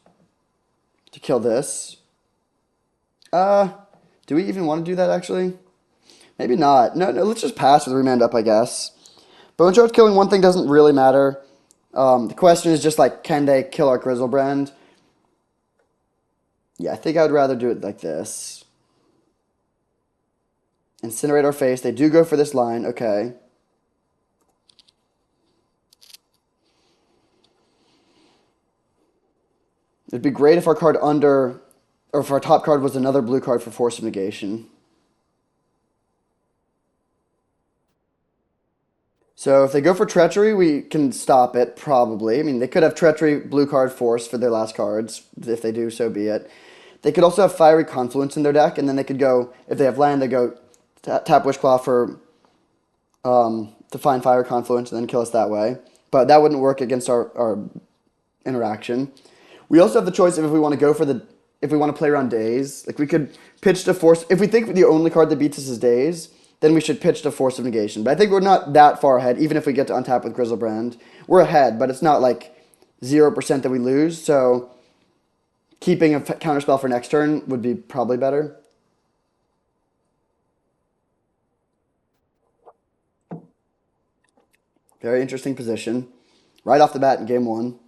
to kill this. Uh, do we even want to do that actually? Maybe not. No, let's just pass with Remand up, I guess. Bone Shards killing one thing doesn't really matter. The question is just like, can they kill our Grizzlebrand? Yeah, I think I would rather do it like this. Incinerate our face. They do go for this line. Okay. It'd be great if our card under, or if our top card was another blue card for Force of Negation. So if they go for Treachery, we can stop it, probably. I mean, they could have Treachery, blue card, Force for their last cards. If they do, so be it. They could also have Fiery Confluence in their deck, and then they could go, if they have land, they go tap Wishclaw for to find Fire Confluence and then kill us that way. But that wouldn't work against our interaction. We also have the choice of if we want to go for the if we want to play around Daze. Like we could pitch to Force. If we think the only card that beats us is Daze, then we should pitch to Force of Negation. But I think we're not that far ahead. Even if we get to untap with Grizzlebrand, we're ahead, but it's not like 0% that we lose. So keeping a counterspell for next turn would be probably better. Very interesting position. Right off the bat in game one.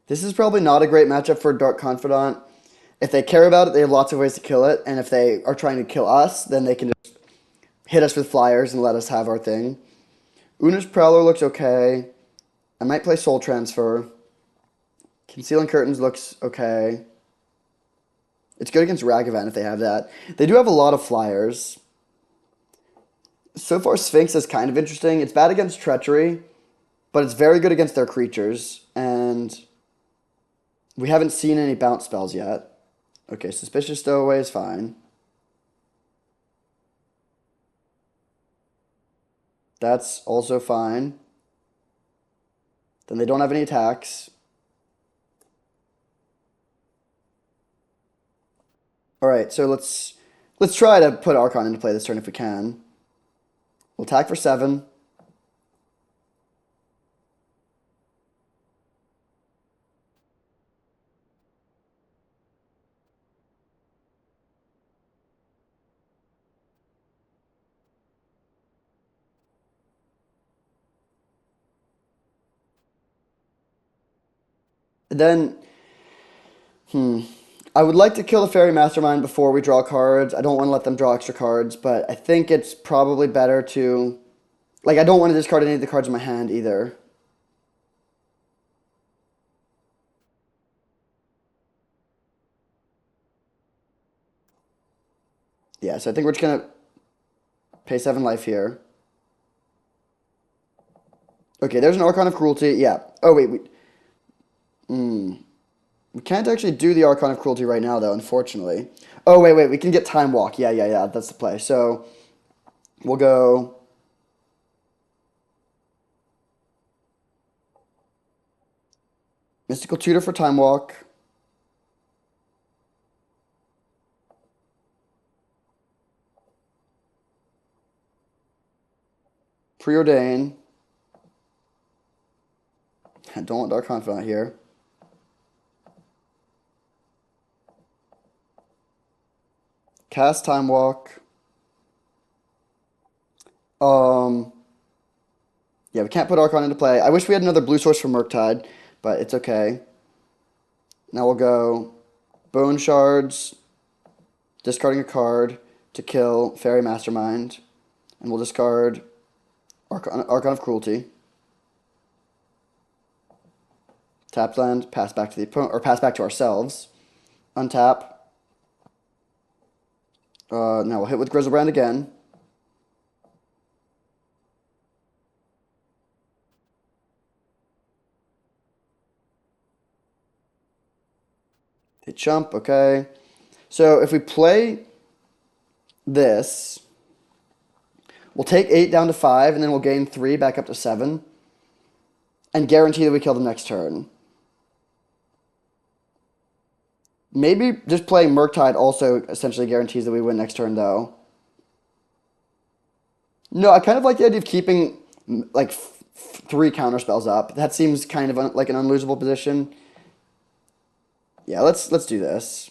This is probably not a great matchup for Dark Confidant. If they care about it, they have lots of ways to kill it. And if they are trying to kill us, then they can just hit us with flyers and let us have our thing. Una's Prowler looks okay. I might play Soul Transfer. Concealing Curtains looks okay. It's good against Ragavan if they have that. They do have a lot of flyers. So far, Sphinx is kind of interesting. It's bad against Treachery, but it's very good against their creatures. And we haven't seen any bounce spells yet. Okay, Suspicious Stowaway is fine. That's also fine. Then they don't have any attacks. All right, so let's try to put Archon into play this turn if we can. We'll attack for 7. Then, I would like to kill the Fairy Mastermind before we draw cards. I don't want to let them draw extra cards, but I think it's probably better to... Like, I don't want to discard any of the cards in my hand either. Yeah, so I think we're just going to pay 7 life here. Okay, there's an Archon of Cruelty. Yeah. Oh, wait. We can't actually do the Archon of Cruelty right now, though, unfortunately. Oh, wait. We can get Time Walk. Yeah. That's the play. So we'll go... Mystical Tutor for Time Walk. Preordain. I don't want Dark Confidant here. Cast Time Walk. Um, yeah, we can't put Archon into play. I wish we had another blue source for Murktide, but it's okay. Now we'll go Bone Shards, discarding a card to kill Fairy Mastermind, and we'll discard Archon of Cruelty. Tap land, pass back to the opponent, or pass back to ourselves. Untap. Now we'll hit with Grizzlebrand again. They chump, okay. So if we play this, we'll take 8 down to 5, and then we'll gain 3 back up to 7, and guarantee that we kill them next turn. Maybe just playing Murktide also essentially guarantees that we win next turn, though. No, I kind of like the idea of keeping like 3 counterspells up. That seems kind of like an unlosable position. Yeah, let's do this.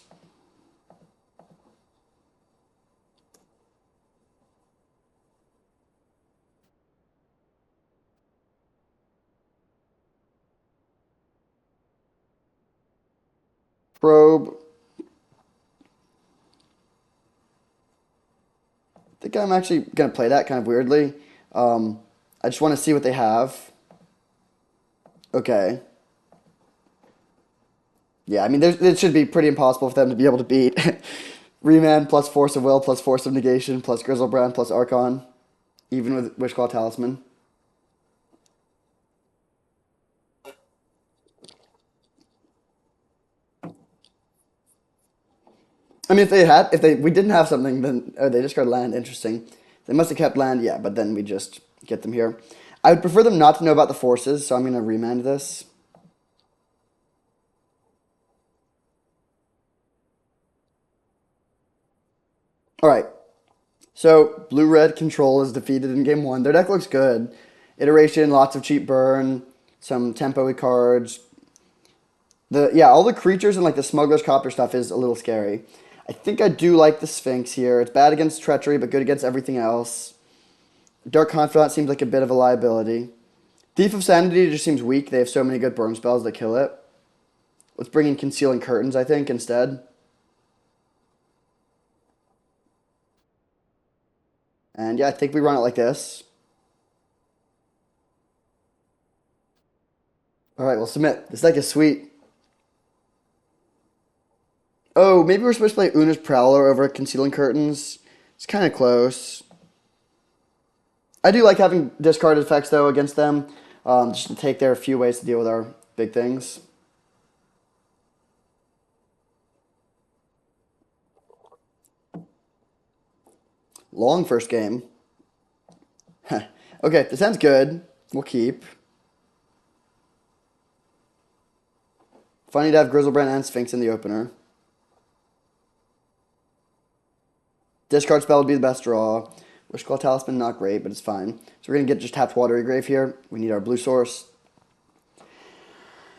Probe. I think I'm actually going to play that kind of weirdly. I just want to see what they have. Okay. Yeah, I mean, it should be pretty impossible for them to be able to beat Remand plus Force of Will plus Force of Negation plus Grizzlebrand plus Archon, even with Wishclaw Talisman. I mean, we didn't have something, then they discard land. Interesting. They must have kept land, yeah, but then we just get them here. I would prefer them not to know about the forces, so I'm going to remand this. All right. So blue-red control is defeated in game 1. Their deck looks good. Iteration, lots of cheap burn, some tempo-y cards. All the creatures and like the Smuggler's Copter stuff is a little scary. I think I do like the Sphinx here. It's bad against Treachery, but good against everything else. Dark Confidant seems like a bit of a liability. Thief of Sanity just seems weak. They have so many good burn spells that kill it. Let's bring in Concealing Curtains, I think, instead. And yeah, I think we run it like this. All right, we'll submit. This deck is sweet. Oh, maybe we're supposed to play Una's Prowler over Concealing Curtains. It's kind of close. I do like having discarded effects, though, against them. Just to take their few ways to deal with our big things. Long first game. Okay, this sounds good. We'll keep. Funny to have Grizzlebrand and Sphinx in the opener. Discard spell would be the best draw. Wishclaw Talisman, not great, but it's fine. So we're going to get just tapped Watery Grave here. We need our blue source.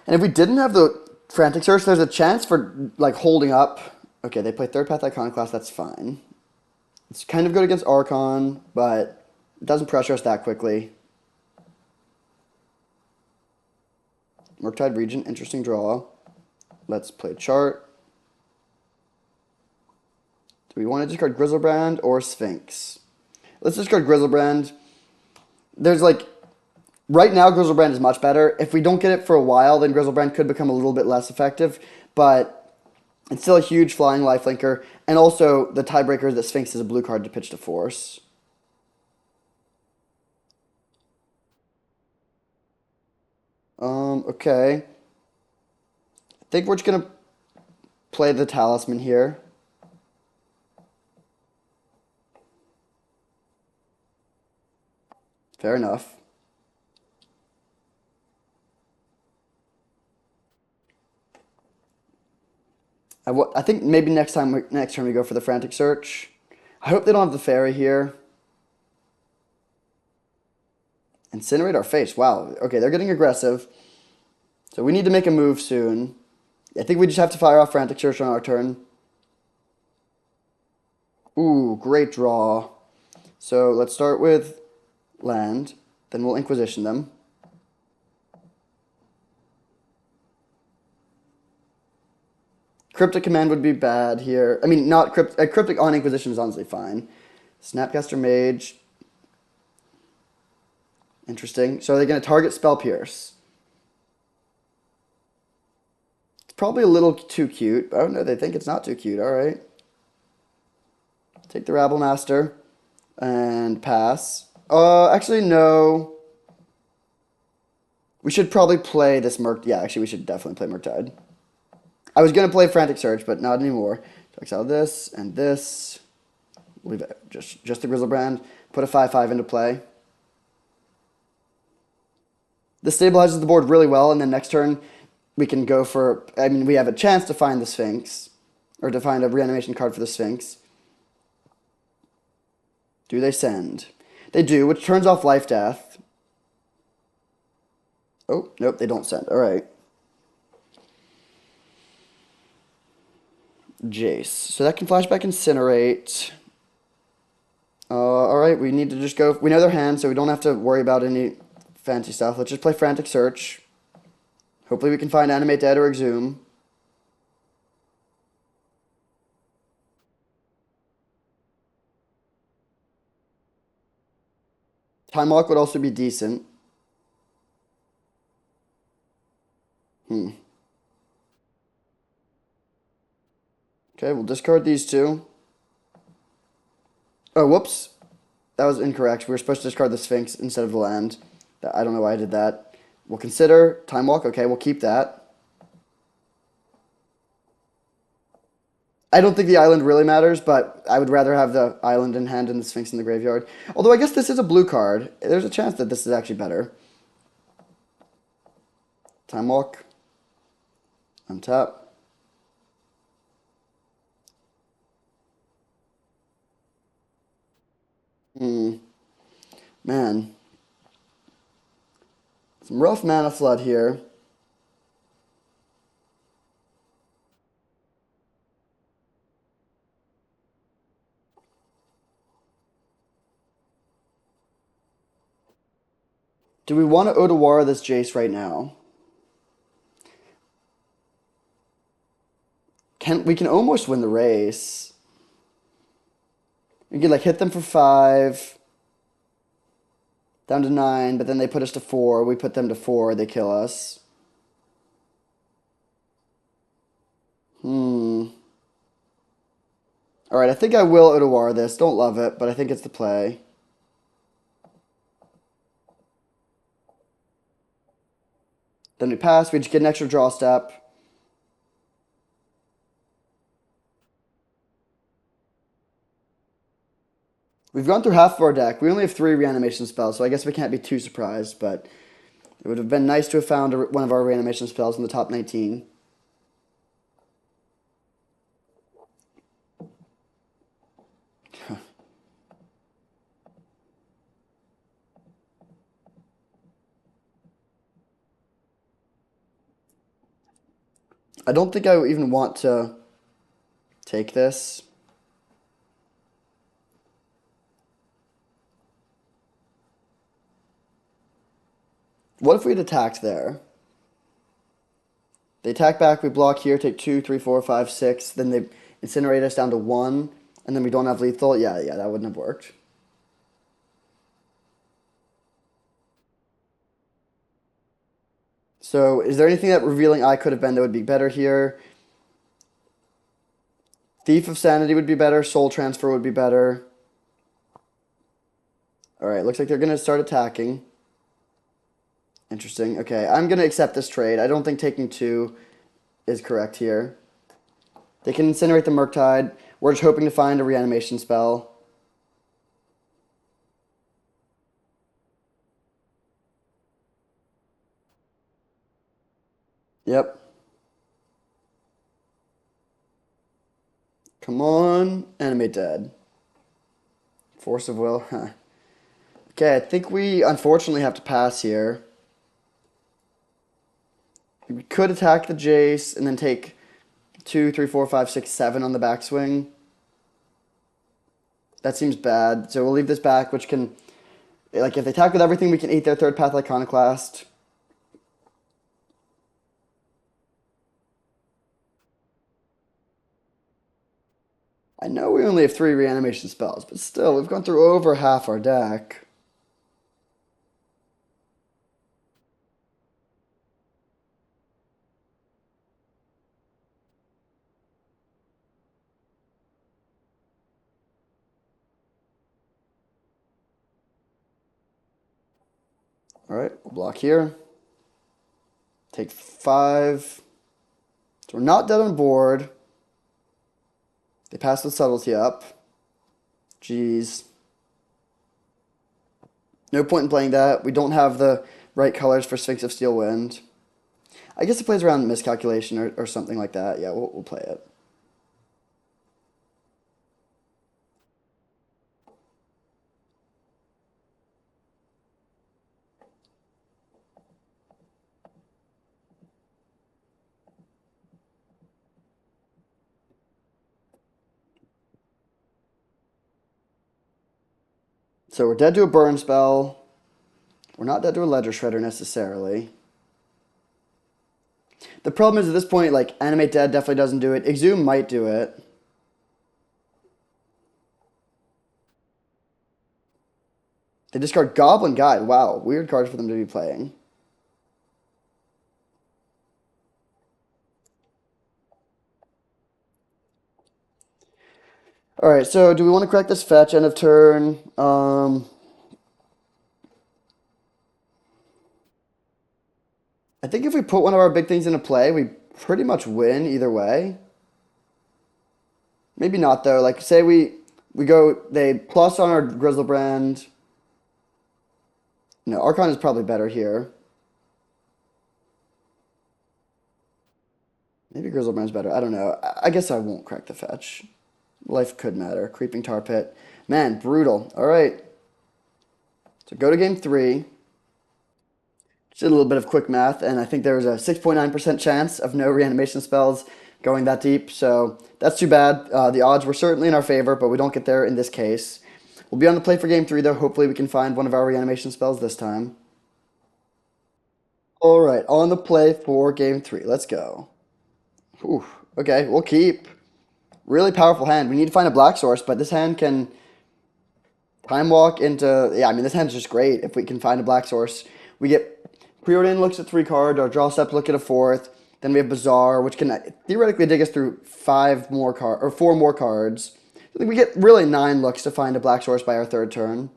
And if we didn't have the Frantic Search, there's a chance for like holding up. Okay, they play Third Path Iconoclast, that's fine. It's kind of good against Archon, but it doesn't pressure us that quickly. Murktide Regent, interesting draw. Let's play chart. Do we want to discard Grizzlebrand or Sphinx? Let's discard Grizzlebrand. There's like, right now Grizzlebrand is much better. If we don't get it for a while, then Grizzlebrand could become a little bit less effective, but it's still a huge flying lifelinker. And also, the tiebreaker is that Sphinx is a blue card to pitch to Force. Okay. I think we're just going to play the Talisman here. Fair enough. I think maybe next turn we go for the Frantic Search. I hope they don't have the Fairy here. Incinerate our face. Wow. Okay, they're getting aggressive. So we need to make a move soon. I think we just have to fire off Frantic Search on our turn. Ooh, great draw. So let's start with land, then we'll Inquisition them. Cryptic Command would be bad here. I mean, not Cryptic on Inquisition is honestly fine. Snapcaster Mage. Interesting. So they're going to target Spell Pierce. It's probably a little too cute. Oh no, they think it's not too cute. All right. Take the Rabble Master and pass. Actually, no. We should probably play this Merc. Yeah, actually, we should definitely play Murktide. I was going to play Frantic Search, but not anymore. Exile this and this. Leave it. Just the Grizzlebrand. Put a 5/5 into play. This stabilizes the board really well, and then next turn we can go for. I mean, we have a chance to find the Sphinx, or to find a reanimation card for the Sphinx. Do they send? They do, which turns off Life Death. Oh, nope, they don't send. All right. Jace. So that can flashback Incinerate. All right, we need to just go. We know their hand, so we don't have to worry about any fancy stuff. Let's just play Frantic Search. Hopefully we can find Animate Dead or Exhume. Time Walk would also be decent. Okay, we'll discard these two. Oh, whoops. That was incorrect. We were supposed to discard the Sphinx instead of the land. I don't know why I did that. We'll consider Time Walk. Okay, we'll keep that. I don't think the island really matters, but I would rather have the island in hand and the Sphinx in the graveyard. Although I guess this is a blue card. There's a chance that this is actually better. Time Walk. Untap. Man. Some rough mana flood here. Do we want to Otawara this Jace right now? We can almost win the race. We can like hit them for 5, down to 9, but then they put us to 4. We put them to 4, they kill us. All right, I think I will Otawara this. Don't love it, but I think it's the play. Then we pass. We just get an extra draw step. We've gone through half of our deck. We only have 3 reanimation spells, so I guess we can't be too surprised, but it would have been nice to have found one of our reanimation spells in the top 19. I don't think I even want to take this. What if we had attacked there? They attack back, we block here, take 2, 3, 4, 5, 6, then they incinerate us down to 1, and then we don't have lethal. Yeah, that wouldn't have worked. So, is there anything that Revealing Eye could have been that would be better here? Thief of Sanity would be better. Soul Transfer would be better. Alright, looks like they're going to start attacking. Interesting. Okay, I'm going to accept this trade. I don't think taking 2 is correct here. They can incinerate the Murktide. We're just hoping to find a reanimation spell. Yep. Come on. Animate Dead. Force of Will. Huh. Okay, I think we unfortunately have to pass here. We could attack the Jace and then take 2, 3, 4, 5, 6, 7 on the backswing. That seems bad. So we'll leave this back, which can, like, if they attack with everything, we can eat their third path Iconoclast. I know we only have 3 reanimation spells, but still, we've gone through over half our deck. All right, we'll block here. Take 5. So we're not dead on board. They pass the subtlety up. Jeez. No point in playing that. We don't have the right colors for Sphinx of Steel Wind. I guess it plays around miscalculation or something like that. Yeah, we'll play it. So we're dead to a burn spell. We're not dead to a Ledger Shredder necessarily. The problem is at this point, like, Animate Dead definitely doesn't do it. Exhume might do it. They discard Goblin Guide. Wow, weird card for them to be playing. All right, so do we want to correct this fetch end of turn? I think if we put one of our big things into play, we pretty much win either way. Maybe not though. Like say we go they plus on our Grizzlebrand. No, Archon is probably better here. Maybe Grizzlebrand's better. I don't know. I guess I won't crack the fetch. Life could matter. Creeping Tar Pit. Man, brutal. All right. So go to game 3. Just did a little bit of quick math, and I think there was a 6.9% chance of no reanimation spells going that deep. So that's too bad. The odds were certainly in our favor, but we don't get there in this case. We'll be on the play for game 3, though. Hopefully we can find one of our reanimation spells this time. All right, on the play for game 3. Let's go. Whew. Okay, we'll keep. Really powerful hand. We need to find a black source, but this hand can time walk into. Yeah, I mean, this hand's just great if we can find a black source. We get Preordain looks at 3 cards, our draw step look at a 4th. Then we have Bazaar, which can theoretically dig us through 5 more cards or 4 more cards. I think we get really 9 looks to find a black source by our 3rd turn.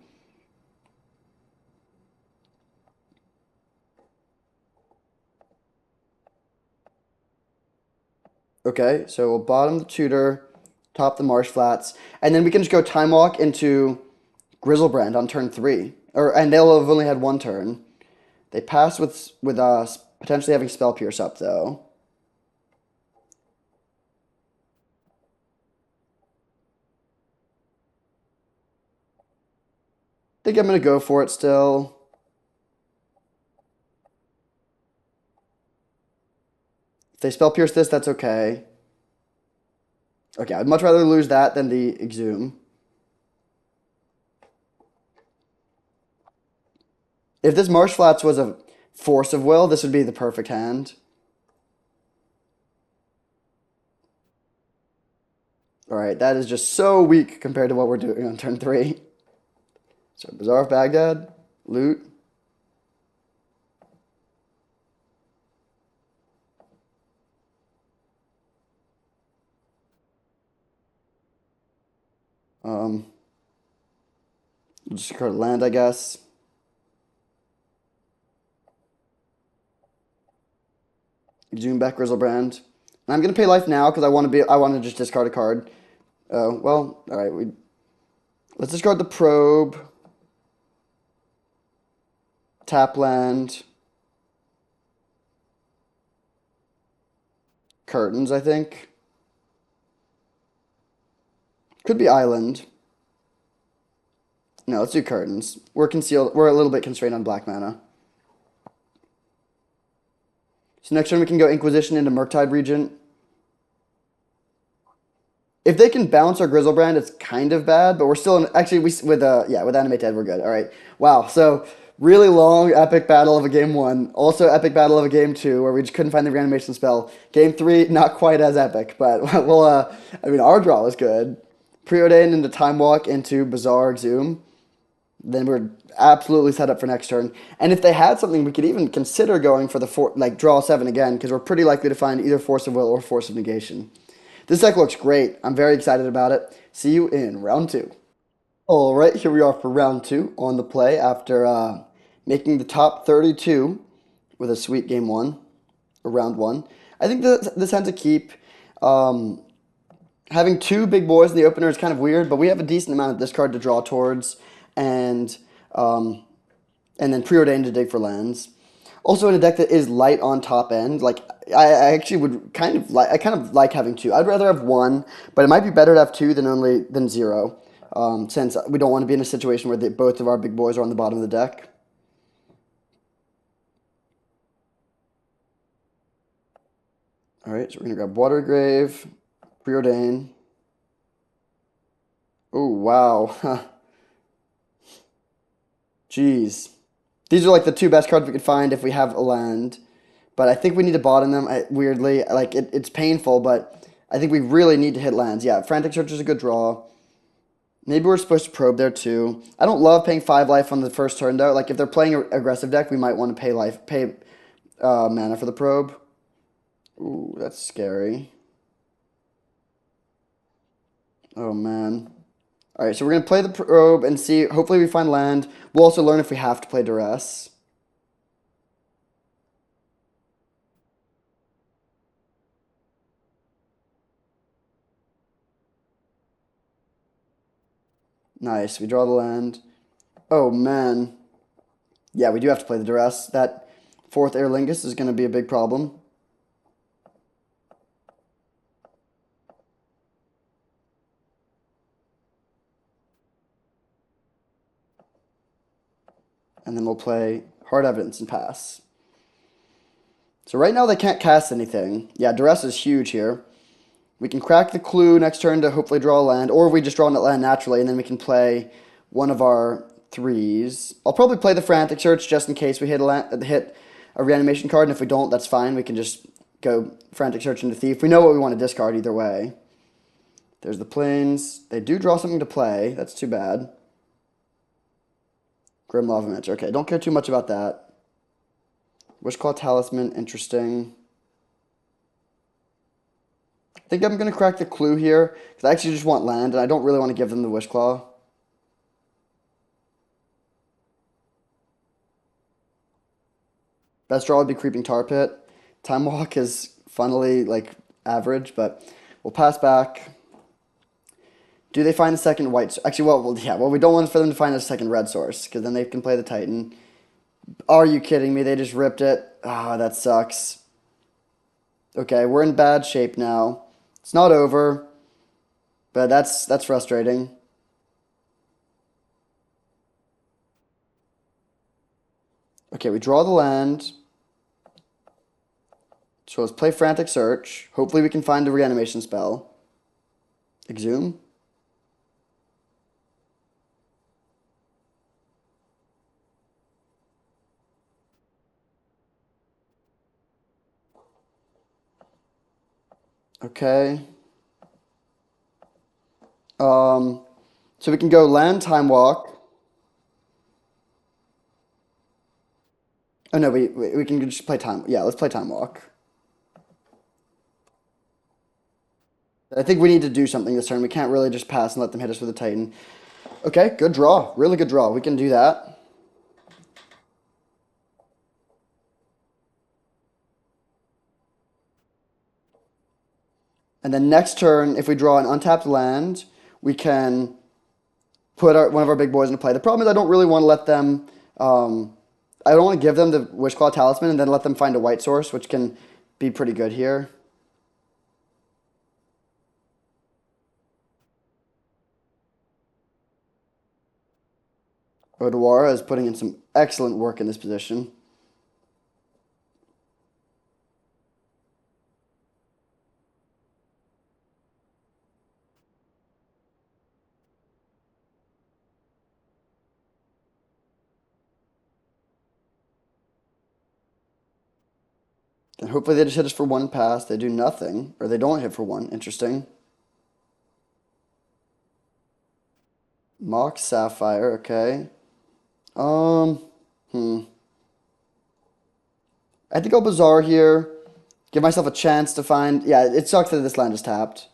Okay, so we'll bottom the Tutor, top the Marsh Flats, and then we can just go Time Walk into Grizzlebrand on turn 3. And they'll have only had 1 turn. They pass with us potentially having Spell Pierce up though. Think I'm gonna go for it still. If they Spell Pierce this, that's okay. Okay, I'd much rather lose that than the Exhume. If this Marsh Flats was a Force of Will, this would be the perfect hand. Alright, that is just so weak compared to what we're doing on turn 3. So, Bazaar of Baghdad, loot. Um, just card land, I guess. Zoom back Grizzlebrand. I'm gonna pay life now because I want to just discard a card. Oh well, all right. Let's discard the probe. Tap land. Curtains, I think. Could be island. No, let's do curtains. We're concealed. We're a little bit constrained on black mana. So next turn we can go Inquisition into Murktide Regent. If they can bounce our Grizzlebrand, it's kind of bad, but we're still in, actually we with yeah, with Animate Dead we're good. All right. Wow. So really long epic battle of a game 1. Also epic battle of a game 2 where we just couldn't find the reanimation spell. Game 3 not quite as epic, but we'll I mean our draw was good. Preordain into Time Walk into Bizarre Exhume. Then we're absolutely set up for next turn. And if they had something, we could even consider going for the like draw 7 again, because we're pretty likely to find either Force of Will or Force of Negation. This deck looks great. I'm very excited about it. See you in round 2. All right, here we are for round 2 on the play after making the top 32 with a sweet game 1 or round 1. I think this has to keep. Um, Having two big boys in the opener is kind of weird, but we have a decent amount of discard to draw towards, and um, and then preordained to dig for lands. Also, in a deck that is light on top end, like I actually would I kind of like having two. I'd rather have one, but it might be better to have two than zero, since we don't want to be in a situation where both of our big boys are on the bottom of the deck. All right, so we're gonna grab Watergrave, preordain. Oh wow, jeez. These are like the two best cards we could find if we have a land. But I think we need to bottom them weirdly. Like it's painful, but I think we really need to hit lands. Yeah, Frantic Search is a good draw. Maybe we're supposed to probe there too. I don't love paying 5 life on the first turn though. Like if they're playing an aggressive deck, we might want to pay mana for the probe. Ooh, that's scary. Oh man. All right, so we're gonna play the probe and see. Hopefully we find land. We'll also learn if we have to play duress. Nice. We draw the land. Oh man. Yeah, we do have to play the duress. That fourth Aer Lingus is going to be a big problem. And then we'll play Hard Evidence and pass. So right now they can't cast anything. Yeah, duress is huge here. We can crack the clue next turn to hopefully draw a land, or we just draw a land naturally, and then we can play one of our threes. I'll probably play the Frantic Search just in case we hit a reanimation card, and if we don't, that's fine. We can just go Frantic Search into Thief. We know what we want to discard either way. There's the Plains. They do draw something to play. That's too bad. Grim Lava Match. Okay, don't care too much about that. Wishclaw Talisman, interesting. I think I'm going to crack the clue here, because I actually just want land, and I don't really want to give them the Wishclaw. Best draw would be Creeping Tar Pit. Time Walk is funnily, like, average, but we'll pass back. Do they find a second white? Actually, well, we don't want for them to find a second red source, because then they can play the Titan. Are you kidding me? They just ripped it. Ah, that sucks. Okay, we're in bad shape now. It's not over, but that's frustrating. Okay, we draw the land. So let's play Frantic Search. Hopefully we can find a reanimation spell. Exhume. Okay. So we can go land Time Walk. Oh no, we can just play Time. Yeah, let's play Time Walk. I think we need to do something this turn. We can't really just pass and let them hit us with a Titan. Okay, good draw. Really good draw. We can do that. And then next turn, if we draw an untapped land, we can put one of our big boys into play. The problem is I don't really want to let them. I don't want to give them the Wishclaw Talisman and then let them find a white source, which can be pretty good here. Odawara is putting in some excellent work in this position. Then hopefully they just hit us for one pass. They do nothing, or they don't hit for one. Interesting. Mock Sapphire, okay. Um, hmm. I think I'll Bazaar here. Give myself a chance to find. Yeah, it sucks that this land is tapped.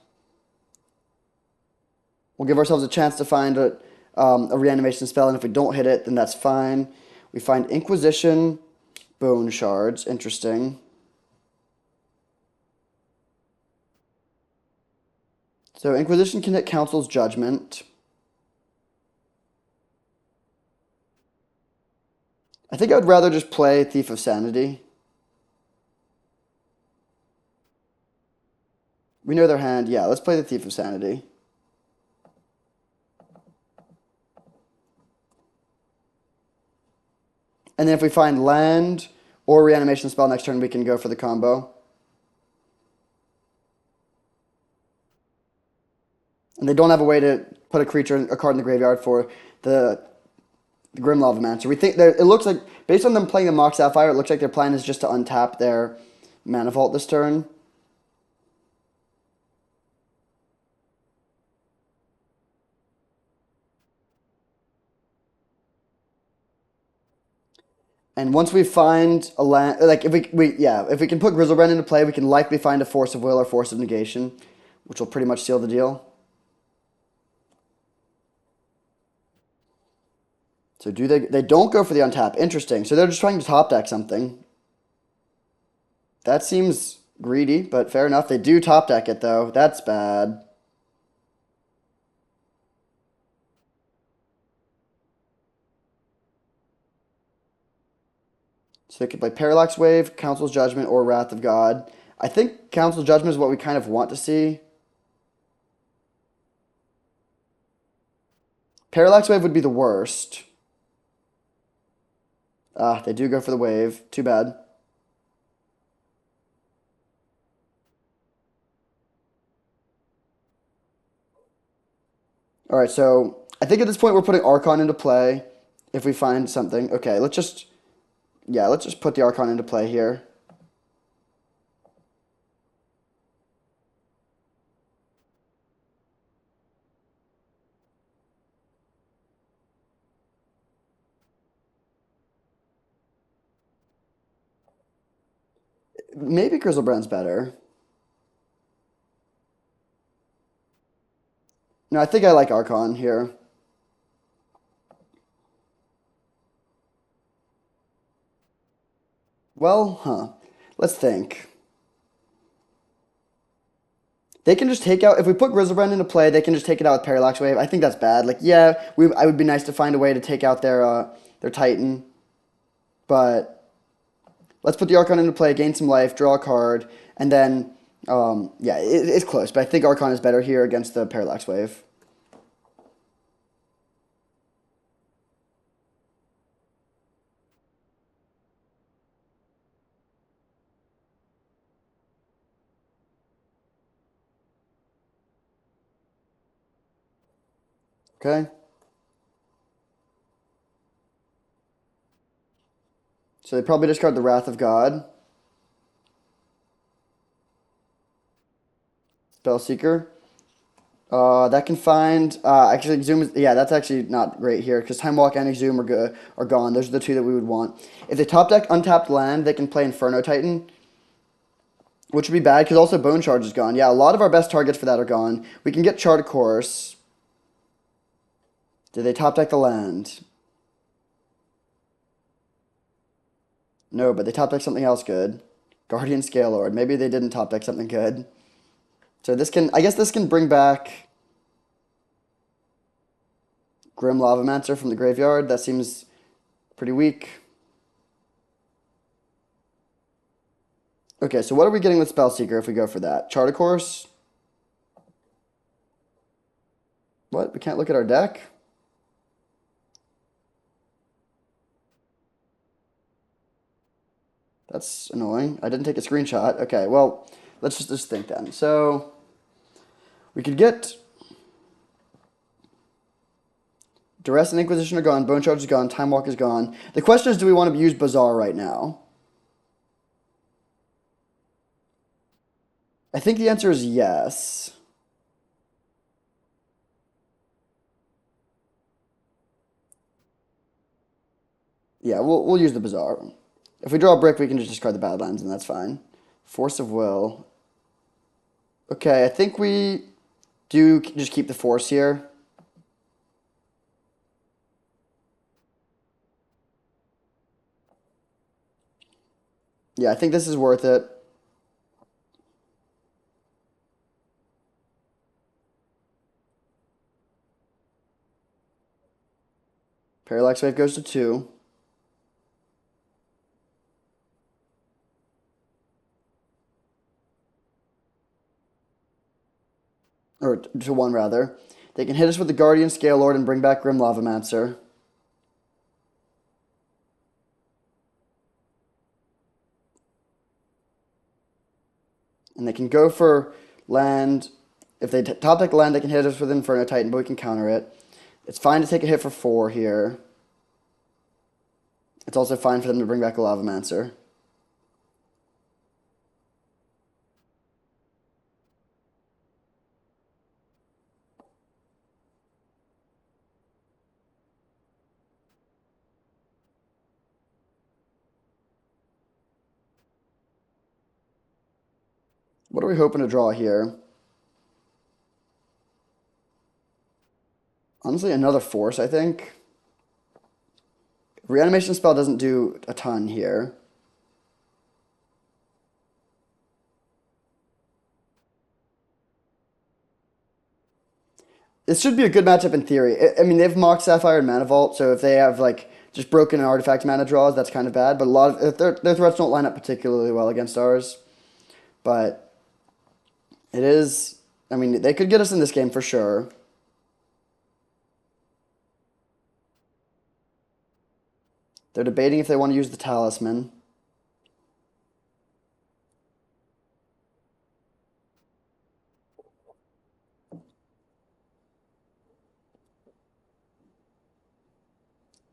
We'll give ourselves a chance to find a reanimation spell, and if we don't hit it, then that's fine. We find Inquisition, Bone Shards. Interesting. So Inquisition can hit Council's Judgment. I think I would rather just play Thief of Sanity. We know their hand. Yeah, let's play the Thief of Sanity. And then if we find land or reanimation spell next turn, we can go for the combo. And they don't have a way to put a card in the graveyard for the Grim Lavamancer. We think it looks like, based on them playing the Mock Sapphire, it looks like their plan is just to untap their Mana Vault this turn. And once we find a land, like if if we can put Grizzlebrand into play, we can likely find a Force of Will or Force of Negation, which will pretty much seal the deal. So do they don't go for the untap. Interesting. So they're just trying to top deck something. That seems greedy, but fair enough. They do top deck it though. That's bad. So they could play Parallax Wave, Council's Judgment, or Wrath of God. I think Council's Judgment is what we kind of want to see. Parallax Wave would be the worst. Ah, they do go for the wave. Too bad. All right, so I think at this point we're putting Archon into play if we find something. Okay, let's just put the Archon into play here. Maybe Grizzlebrand's better. No, I think I like Archon here. Well, let's think. They can just take out, if we put Grizzlebrand into play, they can just take it out with Parallax Wave. I think that's bad. Like, yeah, I would be nice to find a way to take out their Titan, but let's put the Archon into play, gain some life, draw a card, and then, yeah, it's close, but I think Archon is better here against the Parallax Wave. Okay? So they probably discard the Wrath of God. Spellseeker. That can find actually Exhume is, yeah, that's actually not great here because Time Walk and Exhume are gone. Those are the two that we would want. If they top deck untapped land, they can play Inferno Titan, which would be bad because also Bone Charge is gone. Yeah, a lot of our best targets for that are gone. We can get Chart Course. Did they top deck the land? No, but they top deck something else good. Guardian Scale Lord. Maybe they didn't top deck something good. So I guess this can bring back Grim Lavamancer from the graveyard. That seems pretty weak. Okay, so what are we getting with Spellseeker if we go for that? Chart a Course? What? We can't look at our deck? That's annoying. I didn't take a screenshot. Okay, well, let's just think then. So we could get Duress and Inquisition are gone, Bone Charge is gone, Time Walk is gone. The question is, do we want to use Bazaar right now? I think the answer is yes. Yeah, we'll use the bizarre. If we draw a brick, we can just discard the Badlands, and that's fine. Force of will. Okay, I think we do just keep the force here. Yeah, I think this is worth it. Parallax wave goes to 2. Or to 1, rather. They can hit us with the Guardian Scale Lord and bring back Grim Lavamancer. And they can go for land. If they top deck land, they can hit us with Inferno Titan, but we can counter it. It's fine to take a hit for 4 here. It's also fine for them to bring back a Lavamancer. What are we hoping to draw here? Honestly, another force, I think. Reanimation spell doesn't do a ton here. This should be a good matchup in theory. I mean, they have Mox Sapphire and Mana Vault, so if they have like just broken artifact mana draws, that's kind of bad. But a lot of their threats don't line up particularly well against ours. But it is. I mean, they could get us in this game for sure. They're debating if they want to use the Talisman.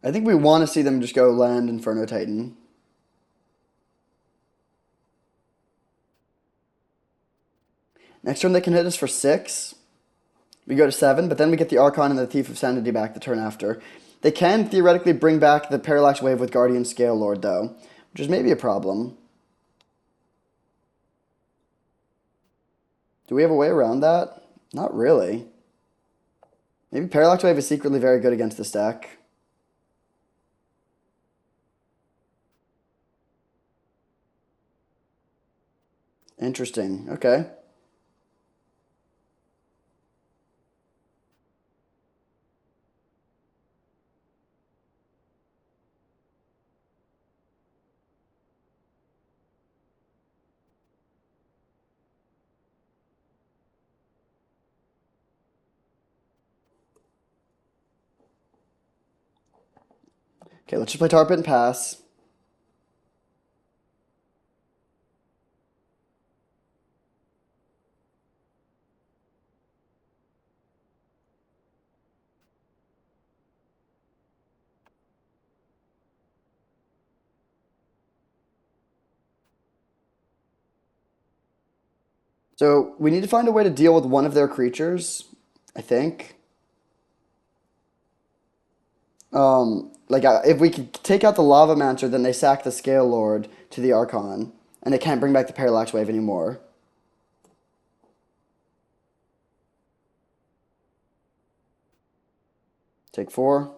I think we want to see them just go land Inferno Titan. Next turn they can hit us for 6. We go to 7, but then we get the Archon and the Thief of Sanity back the turn after. They can theoretically bring back the Parallax Wave with Guardian Scale Lord, though, which is maybe a problem. Do we have a way around that? Not really. Maybe Parallax Wave is secretly very good against this deck. Interesting. Okay. Okay, let's just play Tar Pit and pass. So we need to find a way to deal with one of their creatures, I think. If we could take out the Lavamancer, then they sack the Scale Lord to the Archon, and they can't bring back the Parallax Wave anymore. Take 4.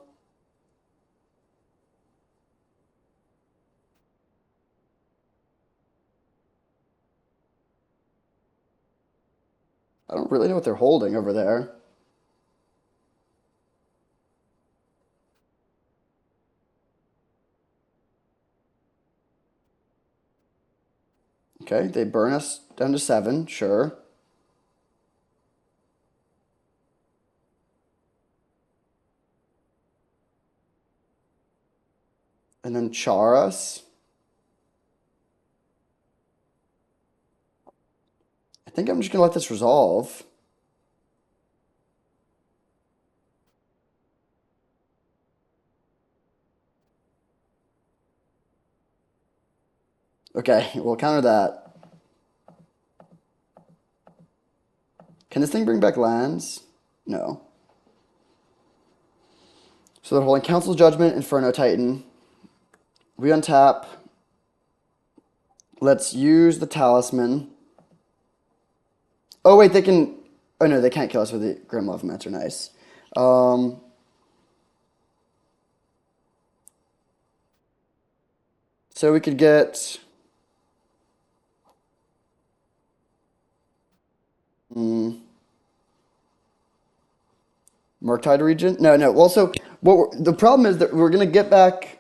I don't really know what they're holding over there. Okay, they burn us down to 7, sure. And then char us. I think I'm just gonna let this resolve. Okay, we'll counter that. Can this thing bring back lands? No. So they're holding Council's Judgment, Inferno Titan. We untap. Let's use the Talisman. Oh, wait, they can... Oh, no, they can't kill us with the Grim Lavamancer. Nice. So we could get... Murktide Regent? No. Also, the problem is that we're going to get back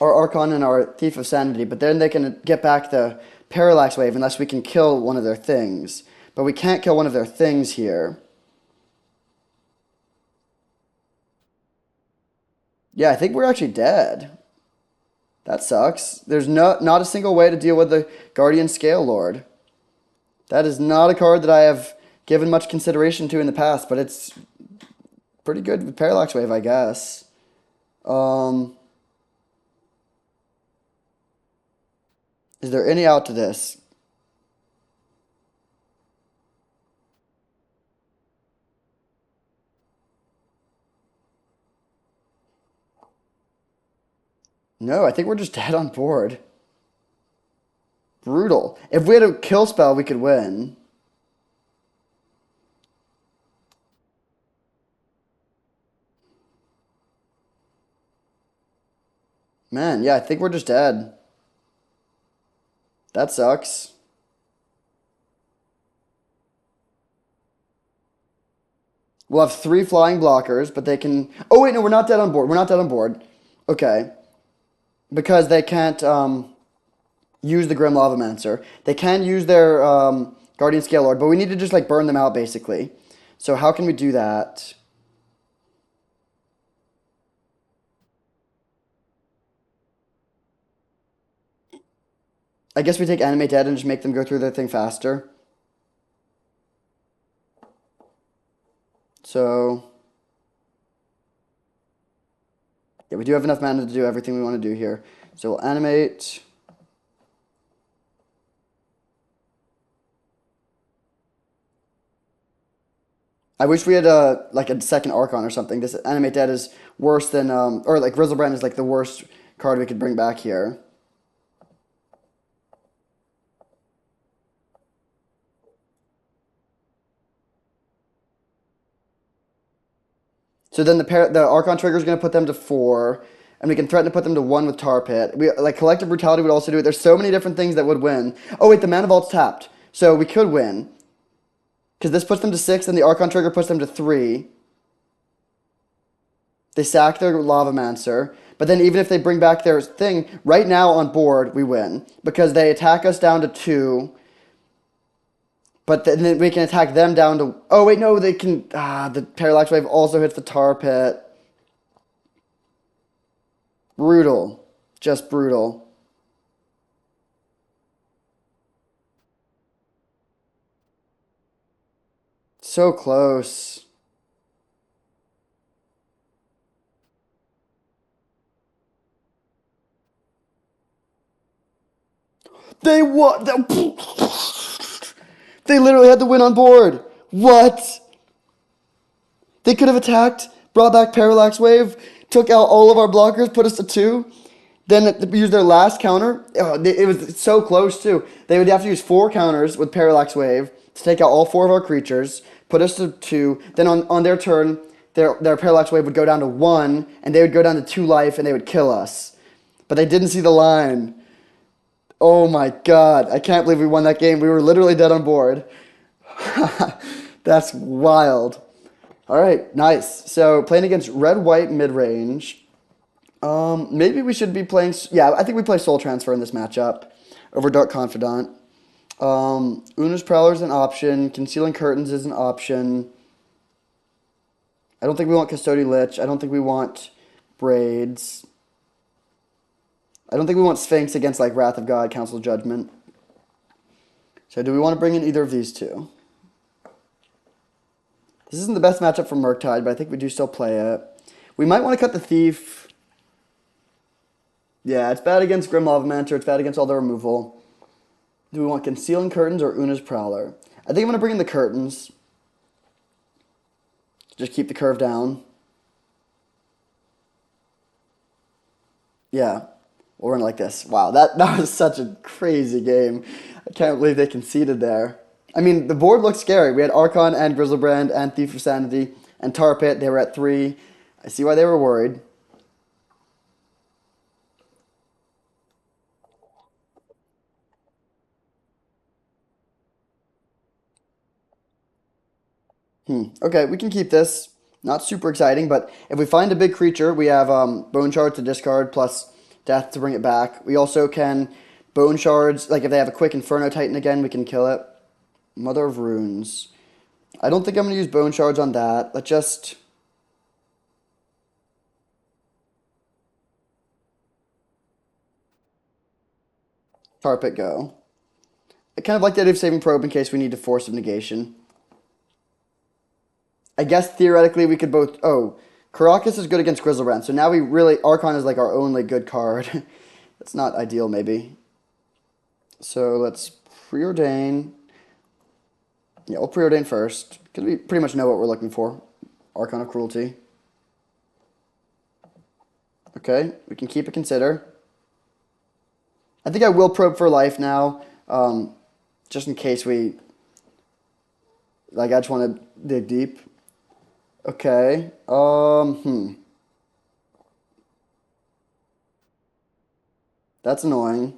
our Archon and our Thief of Sanity, but then they can get back the Parallax Wave unless we can kill one of their things. But we can't kill one of their things here. Yeah, I think we're actually dead. That sucks. There's not a single way to deal with the Guardian Scale Lord. That is not a card that I have given much consideration to in the past, but it's pretty good with Parallax Wave, I guess. Is there any out to this? No, I think we're just dead on board. Brutal. If we had a kill spell, we could win. Man, yeah, I think we're just dead. That sucks. We'll have 3 flying blockers, but they can... Oh, wait, no, we're not dead on board. We're not dead on board. Okay. Because they can't use the Grim Lavamancer. They can use their Guardian Scale Lord, but we need to just, like, burn them out, basically. So how can we do that? I guess we take Animate Dead and just make them go through their thing faster. So... Yeah, we do have enough mana to do everything we want to do here. So we'll animate. I wish we had like a second Archon or something. This Animate Dead is worse than, or like Grizzlebrand is like the worst card we could bring back here. So then the Archon trigger is going to put them to 4, and we can threaten to put them to 1 with Tar Pit. We like Collective Brutality would also do it. There's so many different things that would win. Oh wait, the Mana Vault's tapped, so we could win because this puts them to 6, and the Archon trigger puts them to 3. They sack their Lavamancer, but then even if they bring back their thing, right now on board we win because they attack us down to 2. But then we can attack them down to... Oh, wait, no, they can... the Parallax Wave also hits the Tar Pit. Brutal. Just brutal. So close. They won! They literally had the win on board. What? They could have attacked, brought back Parallax Wave, took out all of our blockers, put us to 2. Then use their last counter. Oh, it was so close too. They would have to use 4 counters with Parallax Wave to take out all 4 of our creatures, put us to 2. Then on their turn, their Parallax Wave would go down to 1, and they would go down to 2 life, and they would kill us. But they didn't see the line. Oh my god, I can't believe we won that game. We were literally dead on board. That's wild. Alright, nice. So, playing against red-white mid-range. Maybe we should be playing... Yeah, I think we play Soul Transfer in this matchup over Dark Confidant. Una's Prowler is an option. Concealing Curtains is an option. I don't think we want Custodial Lich. I don't think we want Braids. I don't think we want Sphinx against like Wrath of God, Council Judgment. So do we want to bring in either of these two? This isn't the best matchup for Murktide, but I think we do still play it. We might want to cut the Thief. Yeah, it's bad against Grim Lavamancer. It's bad against all the removal. Do we want Concealing Curtains or Una's Prowler? I think I'm gonna bring in the curtains. Just keep the curve down. Yeah. We'll run it like this. Wow, that was such a crazy game. I can't believe they conceded there. I mean, the board looked scary. We had Archon and Grizzlebrand and Thief of Sanity and Tar Pit. They were at 3. I see why they were worried. Okay, we can keep this. Not super exciting, but if we find a big creature, we have Bone Shard to discard plus Death to bring it back. We also can Bone Shards, like if they have a quick Inferno Titan again, we can kill it. Mother of Runes. I don't think I'm going to use Bone Shards on that. Let's just... Tarp it go. I kind of like the idea of saving Probe in case we need to Force of Negation. I guess theoretically we could both... Oh, Karakas is good against Grizzlebrand, so now we really... Archon is like our only good card. That's not ideal, maybe. So let's preordain. Yeah, we'll preordain first, because we pretty much know what we're looking for. Archon of Cruelty. Okay, we can keep it consider. I think I will probe for life now, just in case we... Like, I just want to dig deep. Okay, That's annoying.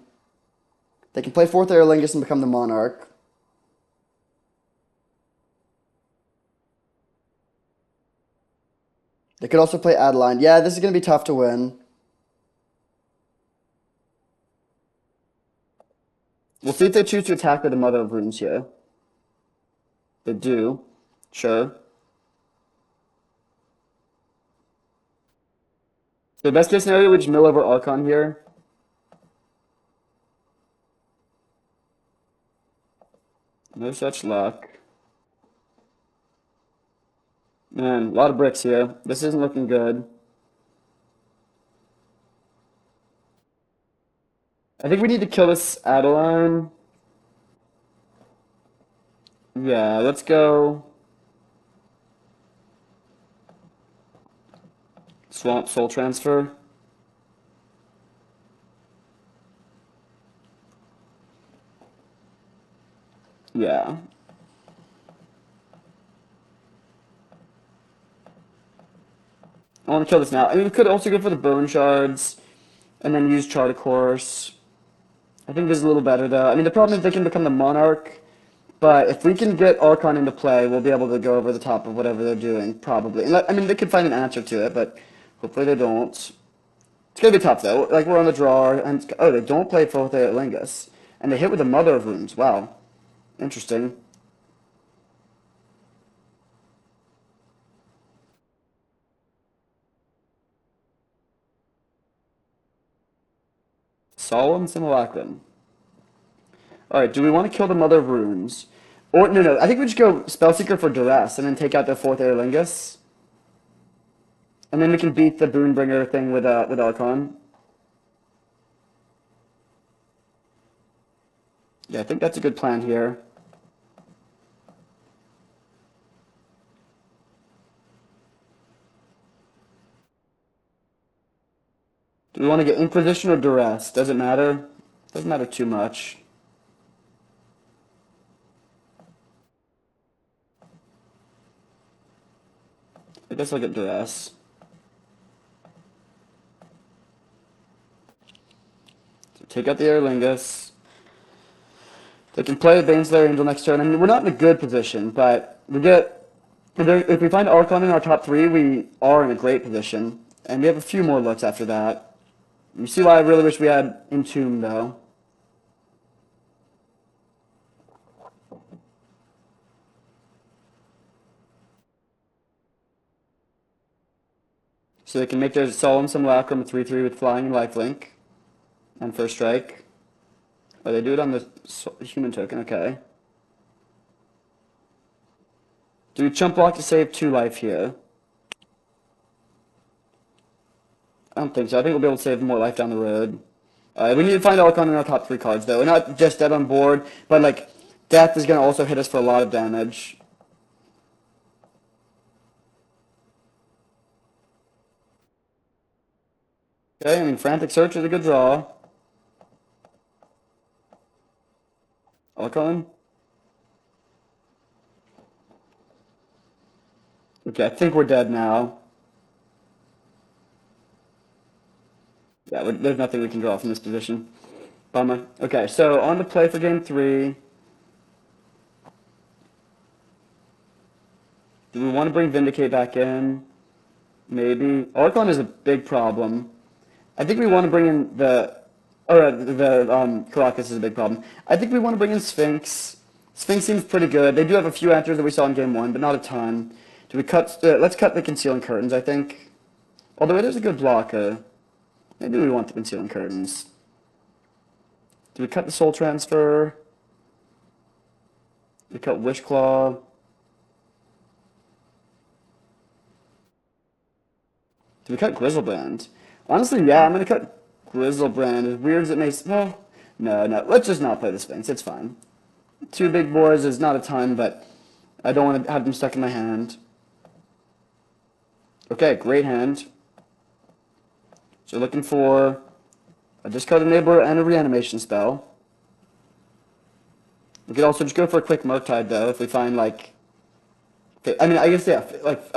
They can play 4th Aerlingus and become the Monarch. They could also play Adeline. Yeah, this is going to be tough to win. We'll see if they choose to attack with the Mother of Runes here. They do. Sure. So best case scenario, we just mill over Archon here. No such luck. Man, a lot of bricks here. This isn't looking good. I think we need to kill this Adeline. Yeah, let's go. Swamp Soul Transfer. Yeah. I want to kill this now. I mean, we could also go for the Bone Shards and then use Chart of Course. I think this is a little better, though. I mean, the problem is they can become the Monarch, but if we can get Archon into play, we'll be able to go over the top of whatever they're doing, probably. I mean, they could find an answer to it, but hopefully they don't. It's going to be tough, though. Like, we're on the draw, and... Oh, they don't play Fourth Lingus. And they hit with the Mother of Runes. Wow. Interesting. Solemn Simulacrum. Alright, do we want to kill the Mother of Runes? Or, no, I think we just go Spellseeker for Duress, and then take out the Fourth Lingus. And then we can beat the Boonbringer thing with Archon. Yeah, I think that's a good plan here. Do we want to get Inquisition or Duress? Does it matter? Doesn't matter too much. I guess I'll get Duress. So take out the Aerlingus. They can play the Baneslayer Angel next turn. I mean, we're not in a good position, but we get... If we find Archon in our top 3, we are in a great position. And we have a few more looks after that. You see why I really wish we had Entomb, though. So they can make their Solemn Simulacrum a 3/3 with Flying and Lifelink. And First Strike. Oh, they do it on the human token, okay. Do we chump block to save 2 life here? I don't think so. I think we'll be able to save more life down the road. We need to find Archon in our top 3 cards, though. We're not just dead on board, but, like, Death is going to also hit us for a lot of damage. Okay, I mean, Frantic Search is a good draw. Alcon. Okay, I think we're dead now. Yeah, there's nothing we can draw from this position. Bummer. Okay, so on to play for game 3. Do we want to bring Vindicate back in? Maybe. Archon is a big problem. I think we want to bring in Caracas is a big problem. I think we want to bring in Sphinx. Sphinx seems pretty good. They do have a few answers that we saw in game 1, but not a ton. Do we cut? Let's cut the Concealing Curtains, I think. Although it is a good blocker. Maybe we want the Concealing Curtains. Do we cut the Soul Transfer? Do we cut Wish Claw? Do we cut Grizzlebrand? Honestly, yeah, I'm going to cut Grizzlebrand. As weird as it may... Well, no. Let's just not play the Sphinx. It's fine. 2 big boars is not a ton, but I don't want to have them stuck in my hand. Okay, great hand. So looking for a Discard Enabler and a Reanimation spell. We could also just go for a quick Murktide, though, if we find, like... I mean, I guess, yeah, like,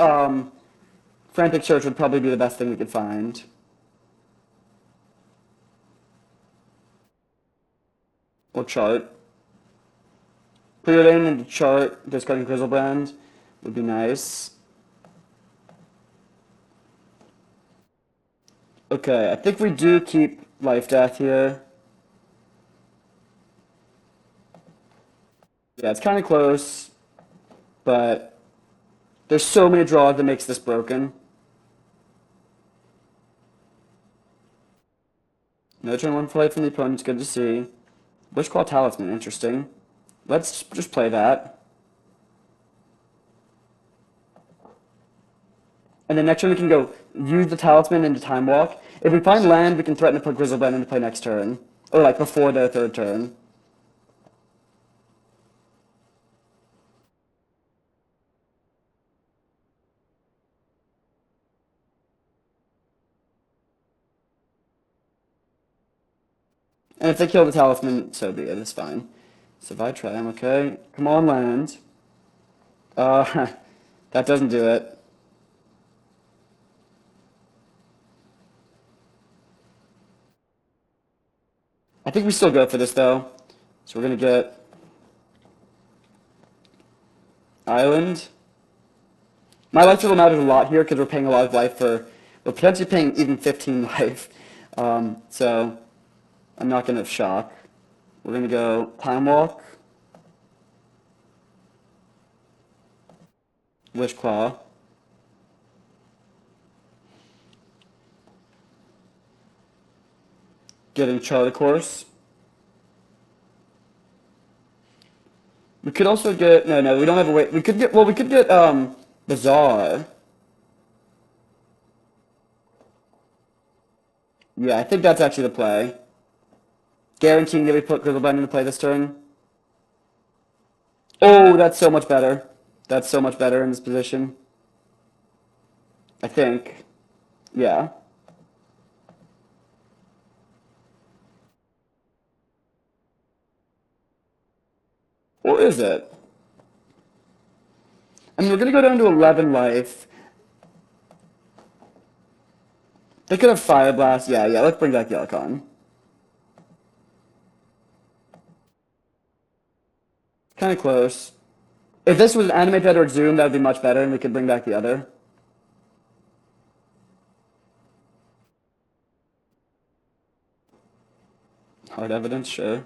Frantic Search would probably be the best thing we could find. Or Chart. Preordain into Chart, discarding Grizzlebrand would be nice. Okay, I think we do keep Life Death here. Yeah, it's kind of close, but there's so many draws that makes this broken. No turn 1 play from the opponent's good to see. Wishclaw Talisman, interesting. Let's just play that. And then next turn we can go use the Talisman into Time Walk. If we find land, we can threaten to put Grizzlebrand into play next turn. Or like before the 3rd turn. And if they kill the Talisman, so be it, it's fine. So if I try, I'm okay. Come on, land. That doesn't do it. I think we still go for this, though. So we're going to get Island. My life total matters a lot here because we're paying a lot of life for... We're potentially paying even 15 life. So I'm not going to shock. We're going to go Time Walk. Wishclaw. Getting Charter Course. We could also get... No, we don't have a way... We could get... Well, we could get, Bazaar. Yeah, I think that's actually the play. Guaranteeing that we put Grizzlebrand into play this turn. Oh, that's so much better. That's so much better in this position. I think. Yeah. Or is it? I mean, we're going to go down to 11 life. They could have Fire Blast. Yeah, let's bring back the Archon. Kind of close. If this was Animate Dead or Zoom, that would be much better, and we could bring back the other. Hard Evidence, sure.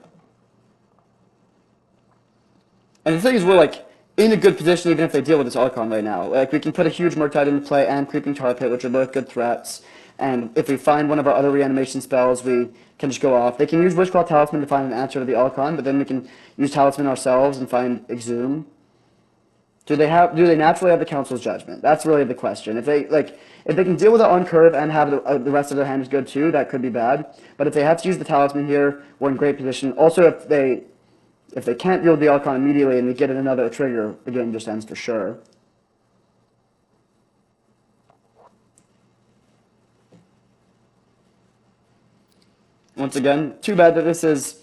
And the thing is, we're, like, in a good position even if they deal with this Archon right now. Like, we can put a huge Murktide into play and Creeping Tar Pit, which are both good threats. And if we find one of our other reanimation spells, we can just go off. They can use Wishclaw Talisman to find an answer to the Archon, but then we can use Talisman ourselves and find Exhume. Do they naturally have the Council's Judgment? That's really the question. If they can deal with it on curve and have the rest of their hand is good too, that could be bad. But if they have to use the Talisman here, we're in great position. Also, If they can't yield the Archon immediately and they get another trigger, the game just ends for sure. Once again, too bad that this is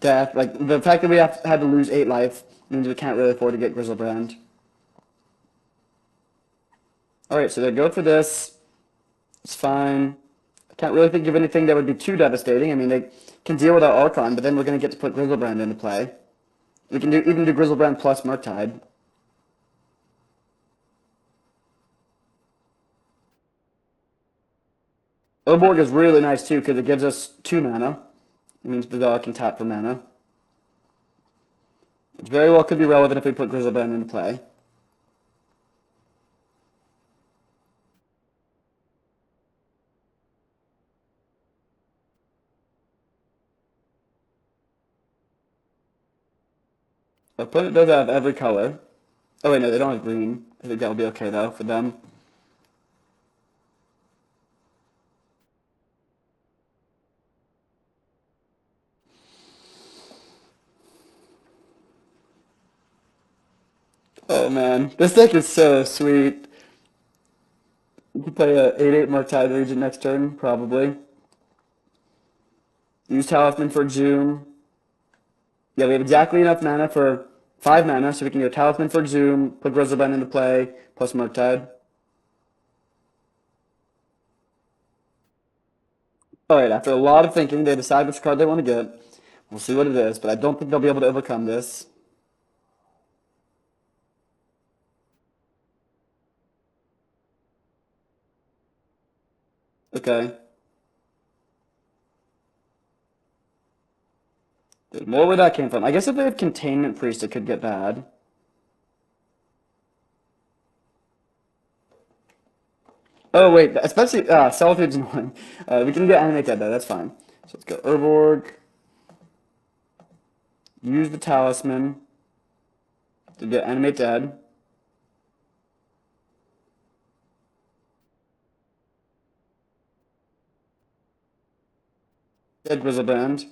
death. Like, the fact that we had to lose 8 life means we can't really afford to get Grizzlebrand. Alright, so they go for this. It's fine. I can't really think of anything that would be too devastating. I mean, they can deal with our Archon, but then we're going to get to put Grizzlebrand into play. We can even do Grizzlebrand plus Murktide. Urborg is really nice too because it gives us 2 mana. It means the dog can tap for mana. Which very well could be relevant if we put Grizzlebrand into play. Our opponent does have every color. Oh wait, no, they don't have green. I think that'll be okay though for them. Oh man, this deck is so sweet. You can play a 8/8 Murktide Regent next turn, probably. Use Talisman for Zoom. Yeah, we have exactly enough mana for 5 mana, so we can go Talisman for Zoom, put Grizzlebrand into play, plus Murktide. Alright, after a lot of thinking, they decide which card they want to get. We'll see what it is, but I don't think they'll be able to overcome this. Okay. There's more where that came from. I guess if they have Containment Priest, it could get bad. Oh, wait, especially, Solitude's annoying. We can get Animate Dead, though, that's fine. So let's go Urborg. Use the Talisman to get Animate Dead. Dead Grizzlebrand.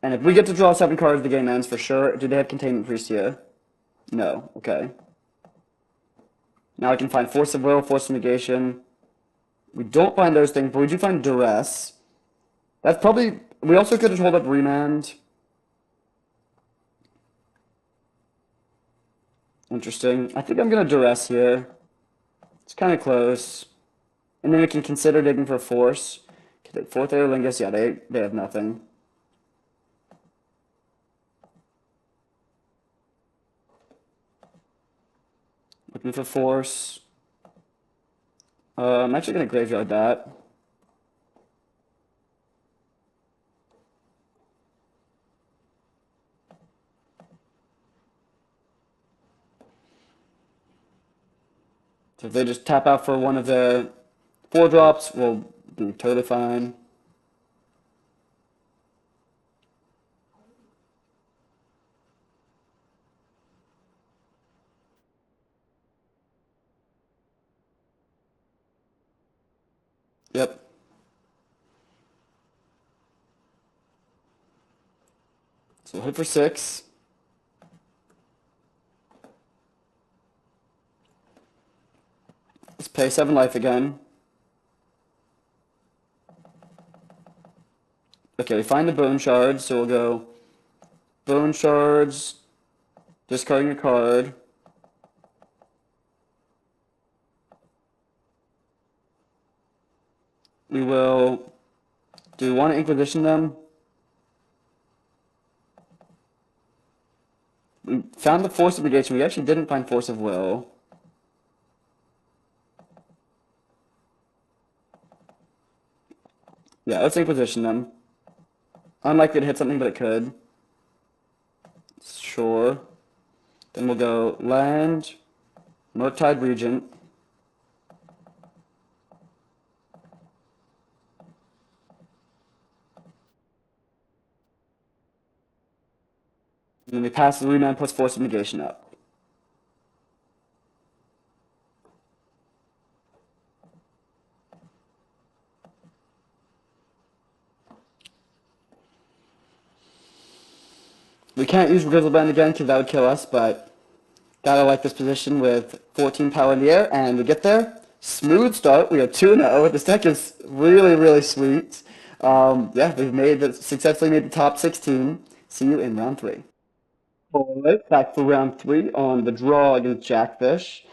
And if we get to draw 7 cards, the game ends for sure. Do they have Containment Priest here? No, okay. Now I can find Force of Will, Force of Negation. We don't find those things, but we do find Duress. That's probably... We also could have hold up Remand. Interesting. I think I'm going to Duress here. It's kind of close. And then we can consider digging for Force. Okay, 4th Aerolingus, yeah, they have nothing. Looking for Force. I'm actually going to graveyard that. So if they just tap out for one of the 4 drops, we'll be totally fine. Yep. So we'll hit for 6. Let's pay 7 life again. Okay, we find the Bone Shards, so we'll go Bone Shards, discarding a card. We will... Do we want to Inquisition them? We found the Force of Negation. We actually didn't find Force of Will. Yeah, let's Inquisition them. Unlikely to hit something, but it could. Sure. Then we'll go Land, Murktide Regent. And then we pass the Remand plus Force of Negation up. We can't use Grizzleband again because that would kill us, but gotta like this position with 14 power in the air, and we get there. Smooth start. We are 2-0. This deck is really, really sweet. Yeah, successfully made the top 16. See you in round 3. Alright, back for round 3 on the draw against Jackfish.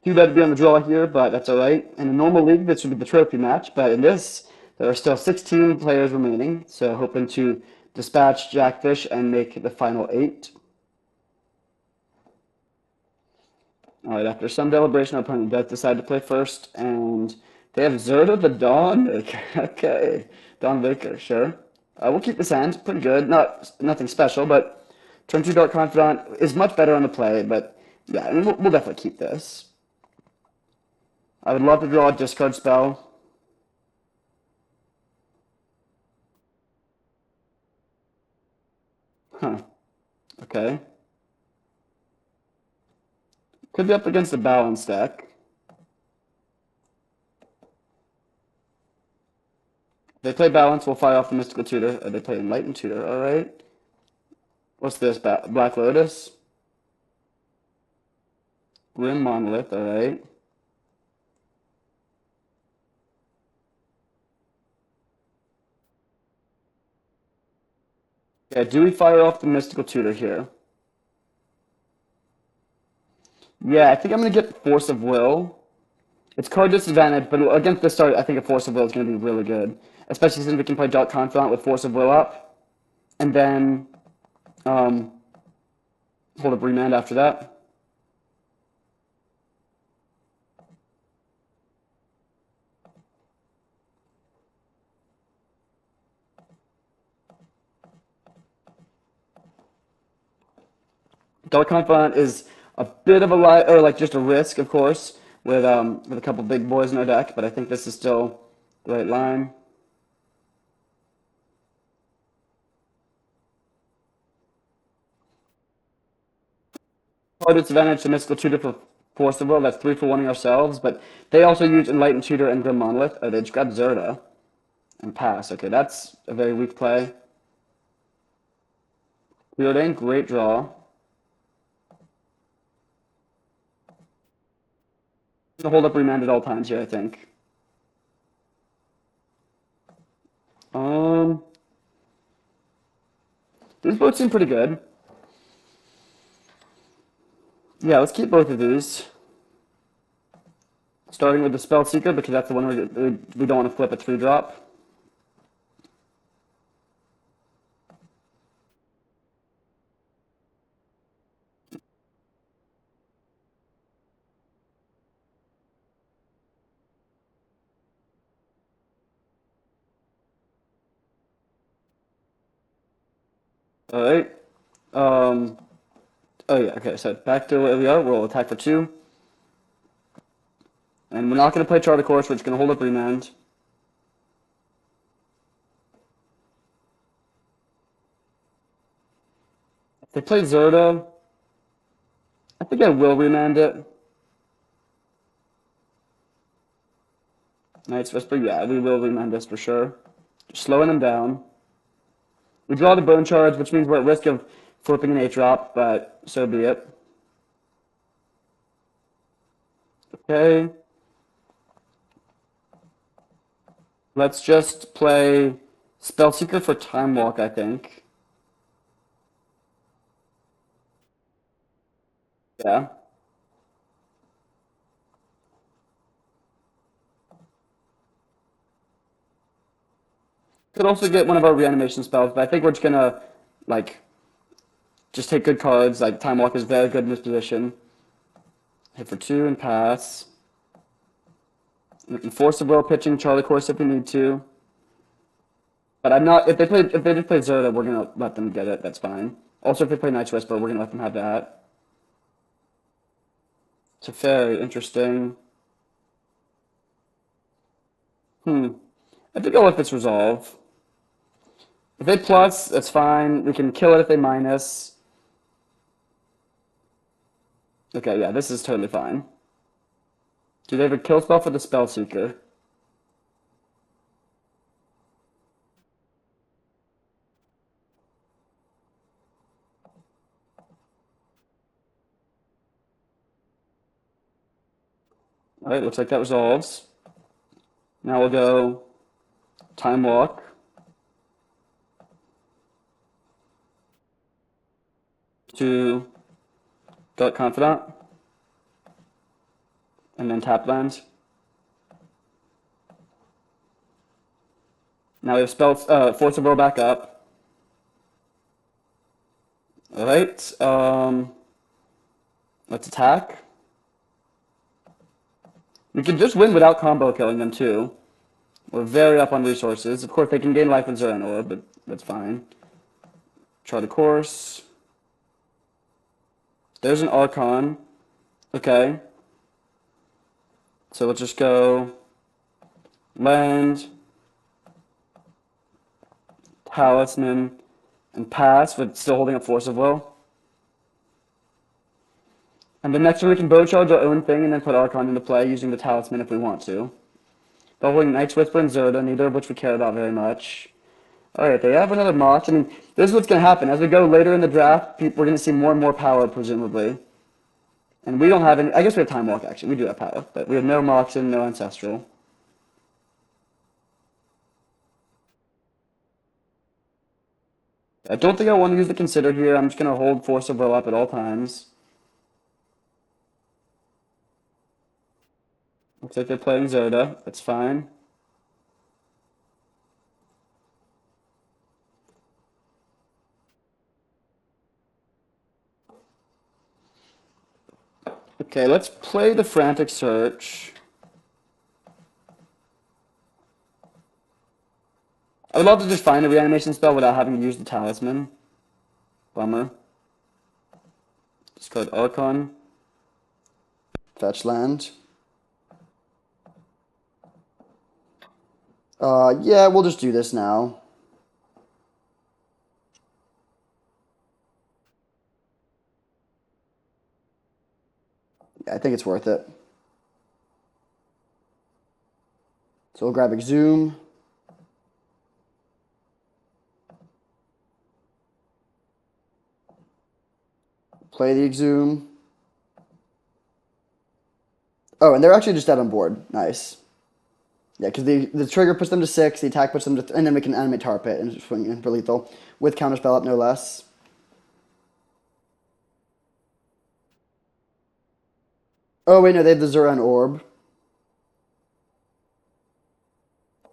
Too bad to be on the draw here, but that's alright. In a normal league, this would be the trophy match, but in this, there are still 16 players remaining, so hoping to dispatch Jackfish and make the final 8. Alright, after some deliberation, our opponent does decide to play first, and they have Zerda the Dawn. Okay, Dawn Baker, sure. We'll keep this hand, pretty good. Nothing special, but turn 2 Dark Confidant is much better on the play, but yeah, I mean, we'll definitely keep this. I would love to draw a discard spell. Huh, okay. Could be up against a balance deck. If they play balance, we'll fire off the Mystical Tutor. They play Enlightened Tutor, alright. What's this? Black Lotus? Grim Monolith, alright. Yeah, do we fire off the Mystical Tutor here? Yeah, I think I'm going to get Force of Will. It's card disadvantage, but against this start, I think a Force of Will is going to be really good. Especially since we can play Dark Confidant with Force of Will up. And then hold up Remand after that. Dark Confidant is a bit of a or like just a risk, of course, with a couple big boys in our deck, but I think this is still the right line. Card disadvantage to Mystical Tutor for Force of Will. That's 3 for 1ing ourselves, but they also use Enlightened Tutor and Grim Monolith. Oh, they just grab Zerda and pass. Okay, that's a very weak play. Preordain, great draw. To hold up Remand at all times here, I think. These both seem pretty good. Yeah, let's keep both of these. Starting with the Spell Seeker, because that's the one we don't want to flip a 3-drop. Alright. Oh yeah, okay, so back to where we are. We'll attack for 2. And we're not going to play Chart of Course, we're just going to hold up Remand. If they play Zerda, I think I will Remand it. Knight's Whisper, yeah, we will Remand this for sure. Just slowing them down. We draw the Bone Charge, which means we're at risk of flipping an 8-drop, but so be it. Okay. Let's just play Spellseeker for Time Walk, I think. Yeah. Could also get one of our reanimation spells, but I think we're just gonna, like, just take good cards. Like, Time Walk is very good in this position. Hit for 2 and pass. We can Force of Will pitching Charlie Course if we need to. But I'm not, if they just play Zerda, we're gonna let them get it, that's fine. Also, if they play Night's Whisper, we're gonna let them have that. So very interesting. I think I'll let this resolve. If they plus, that's fine. We can kill it if they minus. Okay, yeah, this is totally fine. Do they have a kill spell for the Spellseeker? All right, looks like that resolves. Now we'll go time walk. To Gut Confidant. And then tap land. Now we have spells, Force of Will back up. Alright, let's attack. We could just win without combo killing them too. We're very up on resources. Of course, they can gain life with Zora and Orb, but that's fine. Try the course. There's an Archon. Okay. So let's just go land, Talisman, and pass with still holding up Force of Will. And the next one we can Bone Charge our own thing and then put Archon into play using the Talisman if we want to. But holding Night's Whisper and Zerda, neither of which we care about very much. Alright, they have another Mox. I mean, this is what's going to happen. As we go later in the draft, we're going to see more and more power, presumably. And we don't have any... I guess we have Time Walk, actually. We do have power. But we have no Mox and no Ancestral. I don't think I want to use the Consider here. I'm just going to hold Force of Will up at all times. Looks like they're playing Zerda. That's fine. Okay, let's play the Frantic Search. I would love to just find a reanimation spell without having to use the Talisman. Bummer. Discard Archon. Fetch land. Yeah, we'll just do this now. Yeah, I think it's worth it. So we'll grab Exhume. Play the Exhume. Oh, and they're actually just dead on board. Nice. Yeah, because the trigger puts them to 6, the attack puts them to... and then we can animate Tar Pit and swing in for lethal. With Counterspell up, no less. Oh, wait, no, they have the Zura and Orb.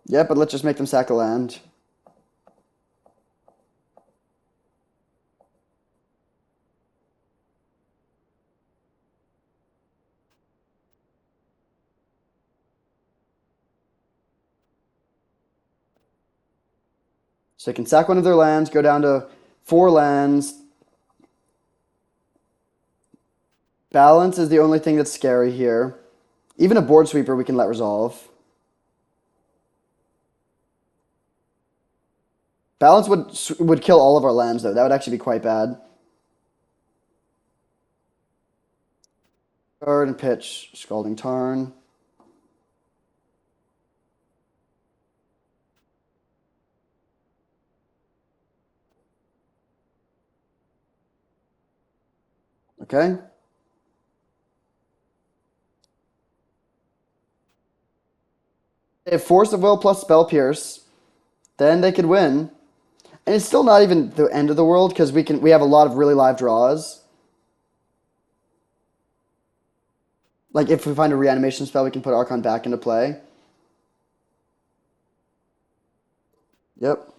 Yeah, but let's just make them sack a land. So they can sack one of their lands, go down to 4 lands. Balance is the only thing that's scary here. Even a board sweeper we can let resolve. Balance would kill all of our lands, though. That would actually be quite bad. Guard and pitch, Scalding Tarn. Okay. They have Force of Will plus Spell Pierce. Then they could win. And it's still not even the end of the world because we have a lot of really live draws. Like if we find a reanimation spell, we can put Archon back into play. Yep.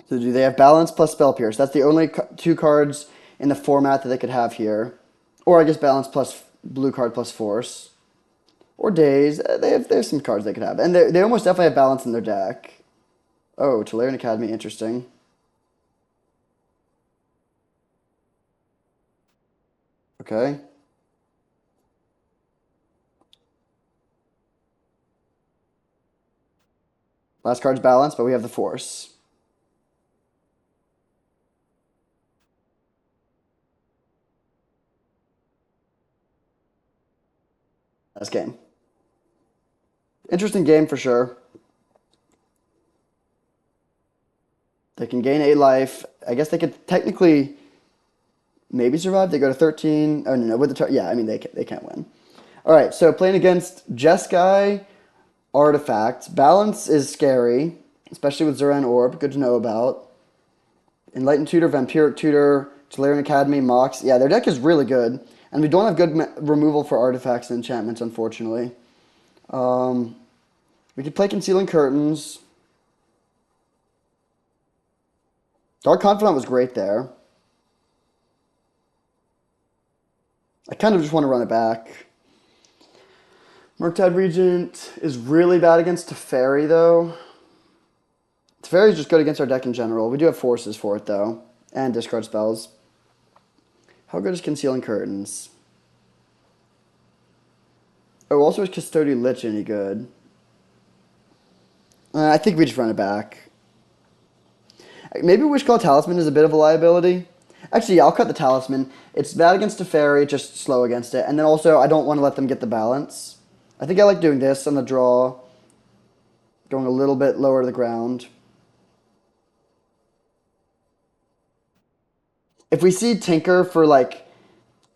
So do they have Balance plus Spell Pierce? That's the only 2 cards in the format that they could have here. Or I guess Balance plus blue card plus Force. Or Daze. They have some cards they could have. And they almost definitely have Balance in their deck. Oh, Tolarian Academy, interesting. Okay. Last card's Balance, but we have the Force. Last game. Interesting game for sure. They can gain 8 life. I guess they could technically maybe survive. They go to 13. Oh, no, with the yeah, I mean, they can't win. All right, so playing against Jeskai Artifacts. Balance is scary, especially with Zoran Orb. Good to know about. Enlightened Tutor, Vampiric Tutor, Tolarian Academy, Mox. Yeah, their deck is really good. And we don't have good removal for artifacts and enchantments, unfortunately. Um, we could play Concealing Curtains. Dark Confidant was great there. I kind of just want to run it back. Murktide Regent is really bad against Teferi, though. Teferi is just good against our deck in general. We do have forces for it, though. And discard spells. How good is Concealing Curtains? Oh, also is Custodial Lich any good? I think we just run it back. Maybe Wishclaw Talisman is a bit of a liability. Actually, yeah, I'll cut the Talisman. It's bad against Teferi, just slow against it. And then also, I don't want to let them get the balance. I think I like doing this on the draw. Going a little bit lower to the ground. If we see Tinker for, like,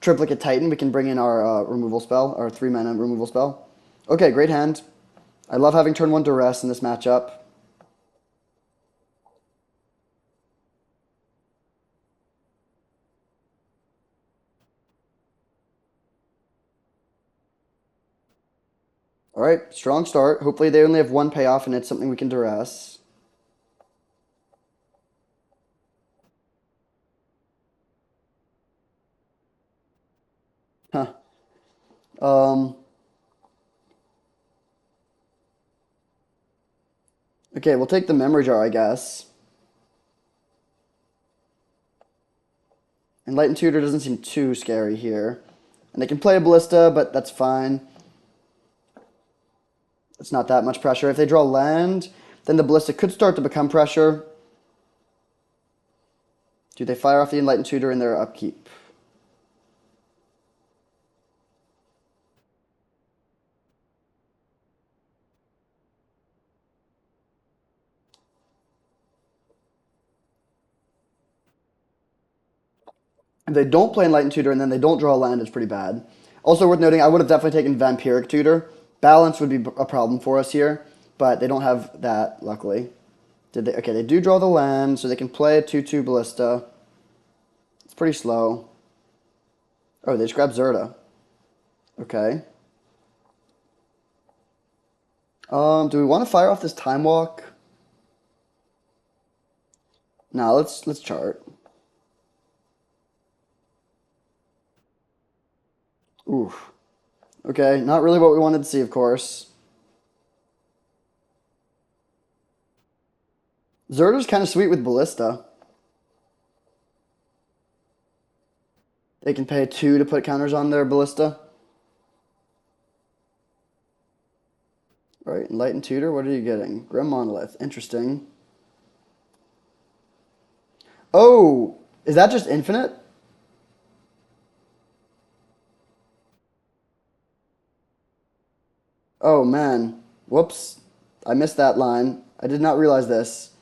Triplicate Titan, we can bring in our removal spell, our 3-mana removal spell. Okay, great hand. I love having turn 1 Duress in this matchup. All right, strong start. Hopefully they only have one payoff and it's something we can duress. Huh. Um, okay, we'll take the memory jar, I guess. Enlightened Tutor doesn't seem too scary here. And they can play a Ballista, but that's fine. It's not that much pressure. If they draw land, then the Ballista could start to become pressure. Do they fire off the Enlightened Tutor in their upkeep? If they don't play Enlightened Tutor and then they don't draw land, it's pretty bad. Also worth noting, I would have definitely taken Vampiric Tutor. Balance would be a problem for us here, but they don't have that, luckily. Did they? Okay, they do draw the land, so they can play a 2/2 Ballista. It's pretty slow. Oh, they just grab Zerta. Okay. Do we want to fire off this Time Walk? No, let's chart. Oof. Okay, not really what we wanted to see, of course. Zerta's kind of sweet with Ballista. They can pay 2 to put counters on their Ballista. Right, Enlightened Tutor, what are you getting? Grim Monolith, interesting. Oh, is that just infinite? Oh man, whoops. I missed that line. I did not realize this.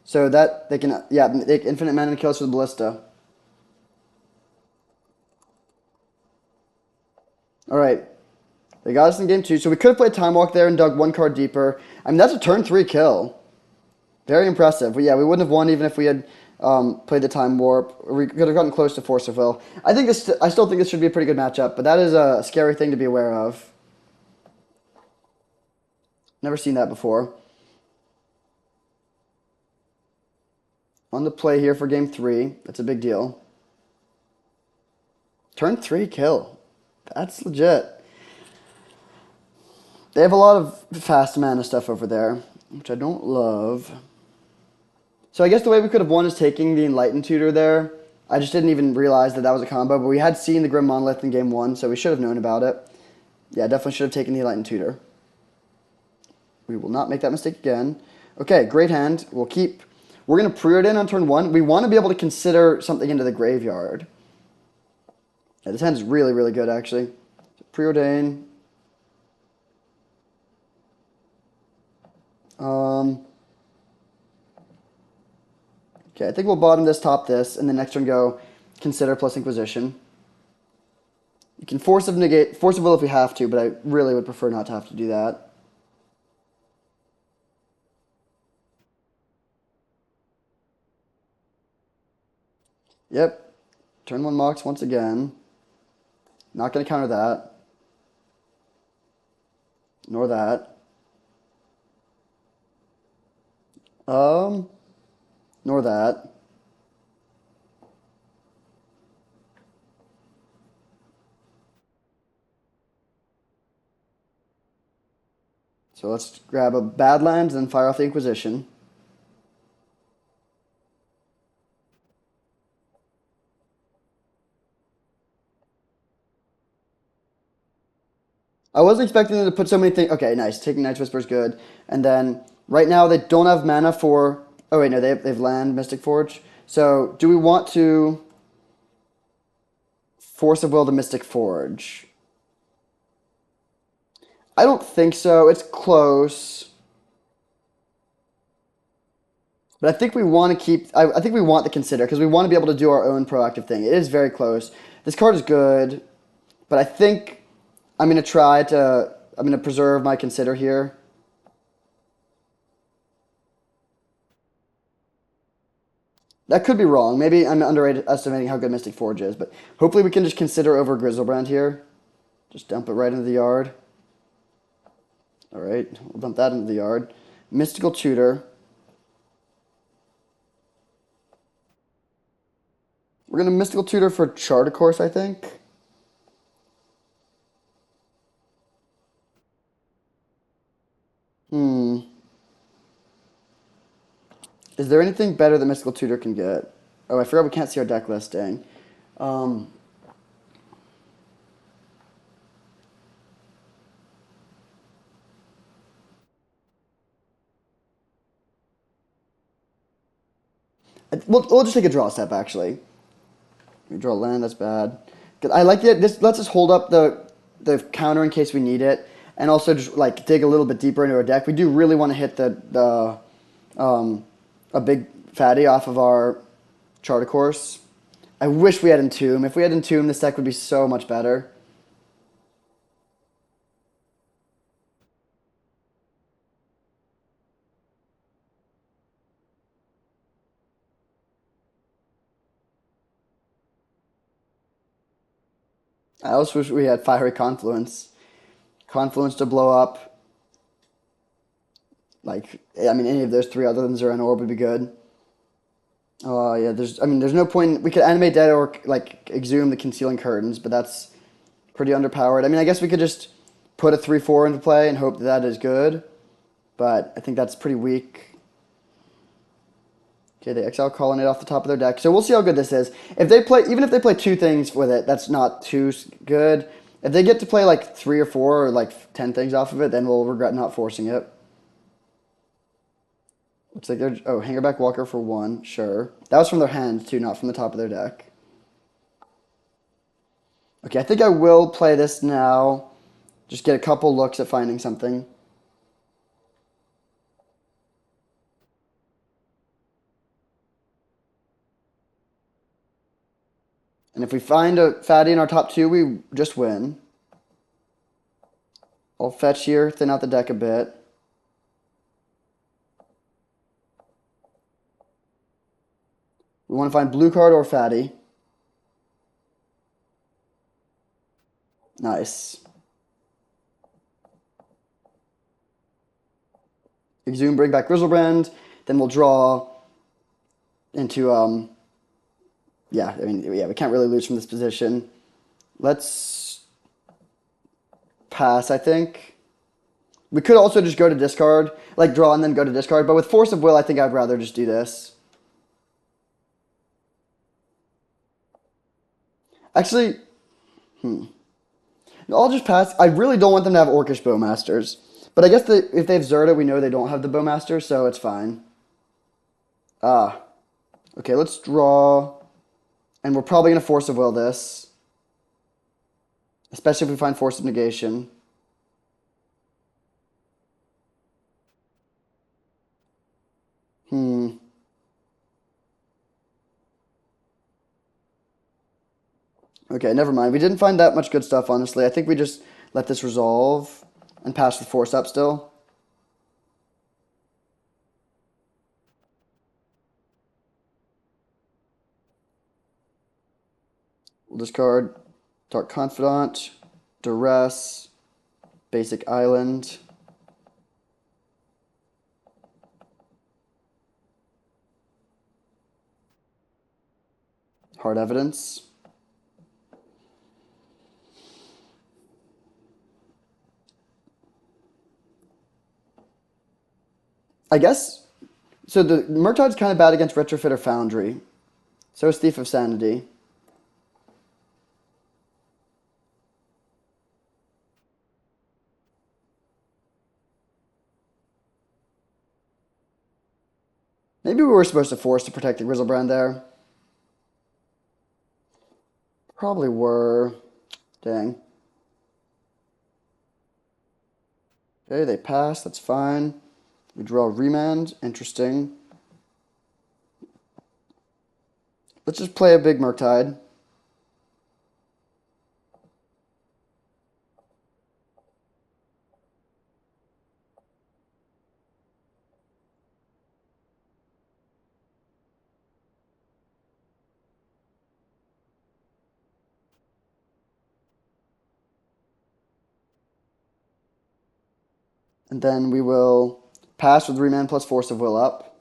So that, they can, yeah, they infinite mana kills with Ballista. Alright, they got us in game 2, so we could have played Time Walk there and dug 1 card deeper. I mean, that's a turn 3 kill. Very impressive. But yeah, we wouldn't have won even if we had played the Time Warp. We could have gotten close to Force of Will. I still think this should be a pretty good matchup, but that is a scary thing to be aware of. Never seen that before. On the play here for game 3. That's a big deal. Turn 3 kill. That's legit. They have a lot of fast mana stuff over there, which I don't love. So I guess the way we could have won is taking the Enlightened Tutor there. I just didn't even realize that that was a combo, but we had seen the Grim Monolith in game 1, so we should have known about it. Yeah, definitely should have taken the Enlightened Tutor. We will not make that mistake again. Okay, great hand. We're going to preordain on turn 1. We want to be able to consider something into the graveyard. Yeah, this hand is really, really good, actually. Preordain. Um, okay, I think we'll bottom this, top this, and the next turn go consider plus Inquisition. You can force of will if you have to, but I really would prefer not to have to do that. Yep. Turn one Mox once again. Not going to counter that. Nor that. Um, Nor that. So let's grab a Badlands and fire off the Inquisition. I wasn't expecting them to put so many things. Okay, nice. Taking Night's Whisper is good. And then right now they don't have mana for. Oh wait, no, they've land Mystic Forge. So do we want to force of will the Mystic Forge? I don't think so. It's close. But I think we want to keep. I think we want to consider because we want to be able to do our own proactive thing. It is very close. This card is good, but I think I'm gonna try to. I'm gonna preserve my consider here. That could be wrong. Maybe I'm underestimating how good Mystic Forge is, but hopefully we can just consider over Grizzlebrand here. Just dump it right into the yard. All right, we'll dump that into the yard. Mystical Tutor. We're gonna Mystical Tutor for Charter Course, I think. Hmm. Is there anything better that Mystical Tutor can get? Oh, I forgot we can't see our deck listing. Um, we'll just take a draw step, actually. We draw land, that's bad. 'Cause I like it. This lets us hold up the counter in case we need it, and also just like dig a little bit deeper into our deck. We do really want to hit a big fatty off of our Charter Course. I wish we had Entomb. If we had Entomb, this deck would be so much better. I also wish we had Fiery Confluence. Confluence to blow up. Like, I mean, any of those three other than Zeren Orb would be good. Yeah, there's no point. We could animate that or like exhume the concealing curtains, but that's pretty underpowered. I mean, I guess we could just put a 3/4 into play and hope that that is good, but I think that's pretty weak. Okay, they exile Colonnade off the top of their deck, so we'll see how good this is. If they play, even if they play two things with it, that's not too good. If they get to play like three or four or like 10 things off of it, then we'll regret not forcing it. Looks like they're Hangerback Walker for one, sure. That was from their hand too, not from the top of their deck. Okay, I think I will play this now. Just get a couple looks at finding something. And if we find a fatty in our top two, we just win. I'll fetch here, thin out the deck a bit. We want to find blue card or fatty. Nice. Exhume, bring back Grizzlebrand. Then we'll draw into, yeah, I mean, yeah, we can't really lose from this position. Let's pass, I think. We could also just go to discard, like draw and then go to discard. But with Force of Will, I think I'd rather just do this. Actually, I'll just pass. I really don't want them to have Orcish Bowmasters. But I guess if they have Zerta, we know they don't have the Bowmaster, so it's fine. Ah. Okay, let's draw. And we're probably going to Force of Will this. Especially if we find Force of Negation. Okay, never mind. We didn't find that much good stuff, honestly. I think we just let this resolve and pass the force up still. We'll discard Dark Confidant, Duress, Basic Island. Hard Evidence. I guess, so the Murktide kind of bad against Retrofit or Foundry. So is Thief of Sanity. Maybe we were supposed to force to protect the Grizzlebrand there. Probably were. Dang. Okay, they pass. That's fine. We draw Remand. Interesting. Let's just play a big Murktide. And then we will pass with Remand plus Force of Will up.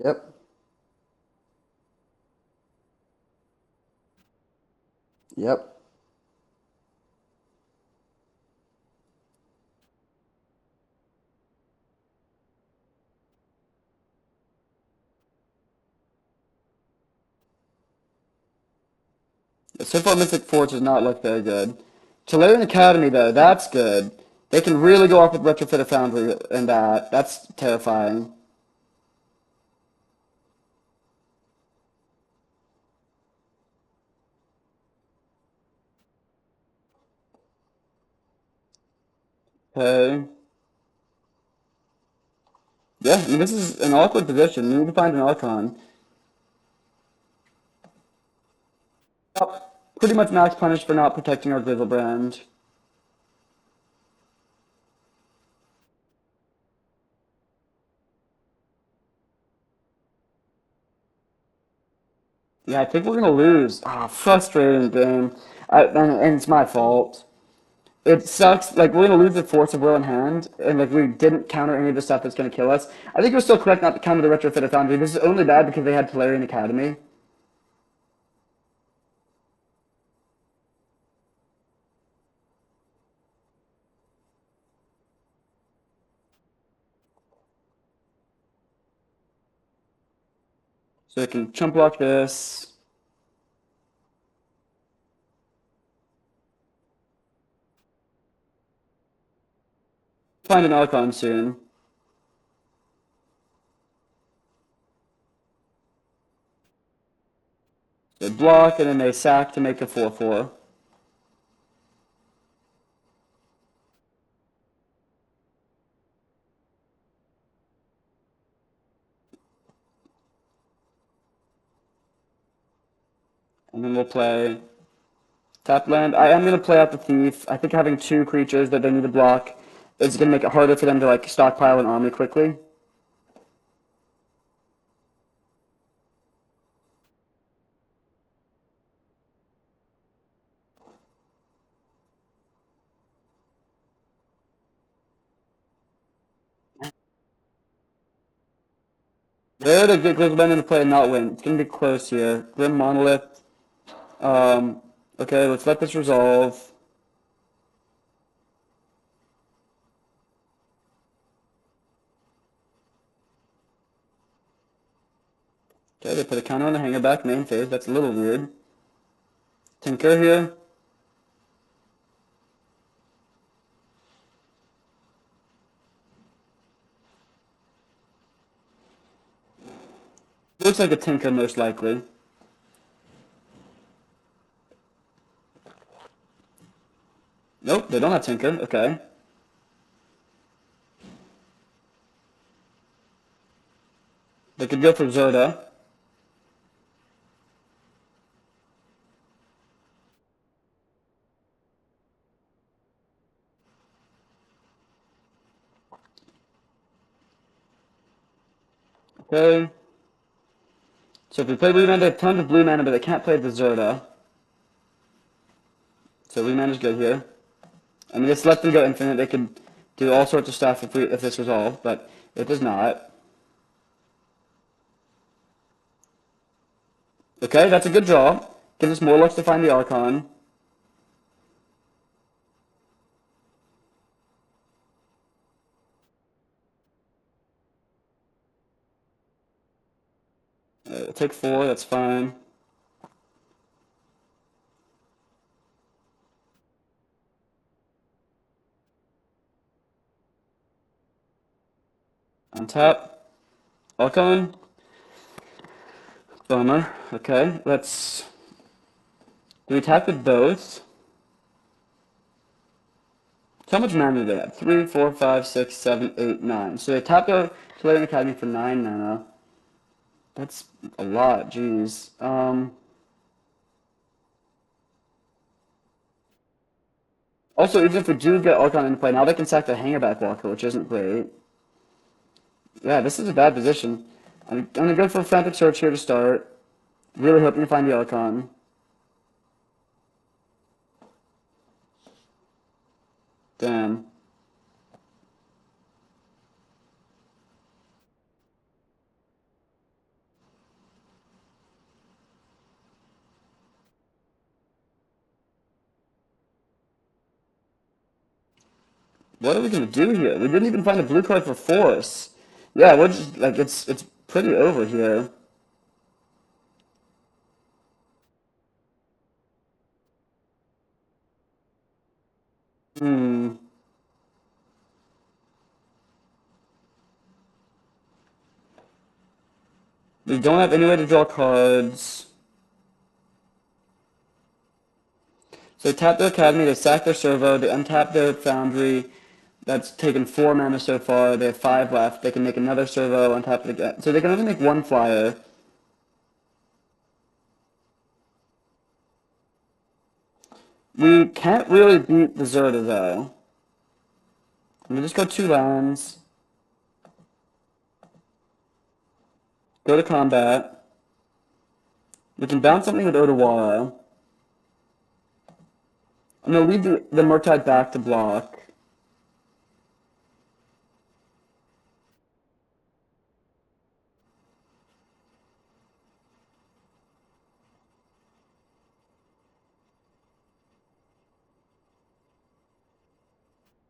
Yep. Yep. So far, Mystic Force does not look very good. Tolarian Academy, though, that's good. They can really go off with Retrofit or Foundry and that. That's terrifying. Okay. Yeah, I mean, this is an awkward position. We need to find an Archon. Pretty much max punish for not protecting our Grizzlebrand. Yeah, I think we're gonna lose. Ah, frustrating game. And it's my fault. It sucks. Like we're gonna lose the Force of Will in hand, and like we didn't counter any of the stuff that's gonna kill us. I think it was still correct not to counter the Retrofit of Foundry. This is only bad because they had Tolarian Academy. So I can chump block this. Find an Archon soon. They block and then they sack to make a 4/4. And then we'll play tap land. I am going to play out the Thief. I think having two creatures that they need to block is going to make it harder for them to like stockpile an army quickly. They're the good Grizzleman in the play and not win. It's going to be close here. Grim Monolith. Um, okay, let's let this resolve. Okay, they put a counter on the hanger back main phase. That's a little weird. Tinker here. Looks like a Tinker most likely. Nope, they don't have Tinker. Okay. They could go for Zerda. Okay. So if we play blue mana, they have tons of blue mana, but they can't play the Zerda. So blue mana's good here. I mean, just let them go infinite. They could do all sorts of stuff if this resolved, but it does not. Okay, that's a good draw. Gives us more looks to find the Archon. Take 4, that's fine. Untap. Archon. Bummer. Okay, let's... Do we attack with both? So how much mana do they have? 3, 4, 5, 6, 7, 8, 9. So they tap their Slayer Academy for 9 mana. That's a lot, jeez. Also, even if we do get Archon into play, now they can sack the Hangback Walker, which isn't great. Yeah, this is a bad position. I'm gonna go for a Frantic Search here to start. Really hoping to find the Archon. Damn. What are we gonna do here? We didn't even find a blue card for Force. Yeah, we're just like it's pretty over here. Hmm. We don't have any way to draw cards. So they tap their Academy, they sack their Servo, they untap their Foundry. That's taken 4 mana so far. They have 5 left. They can make another Servo, untap it again. So they can only make 1 flyer. We can't really beat the Zerda though. I'm gonna just go 2 lands. Go to combat. We can bounce something with Odawara. I'm gonna leave the Murktide back to block.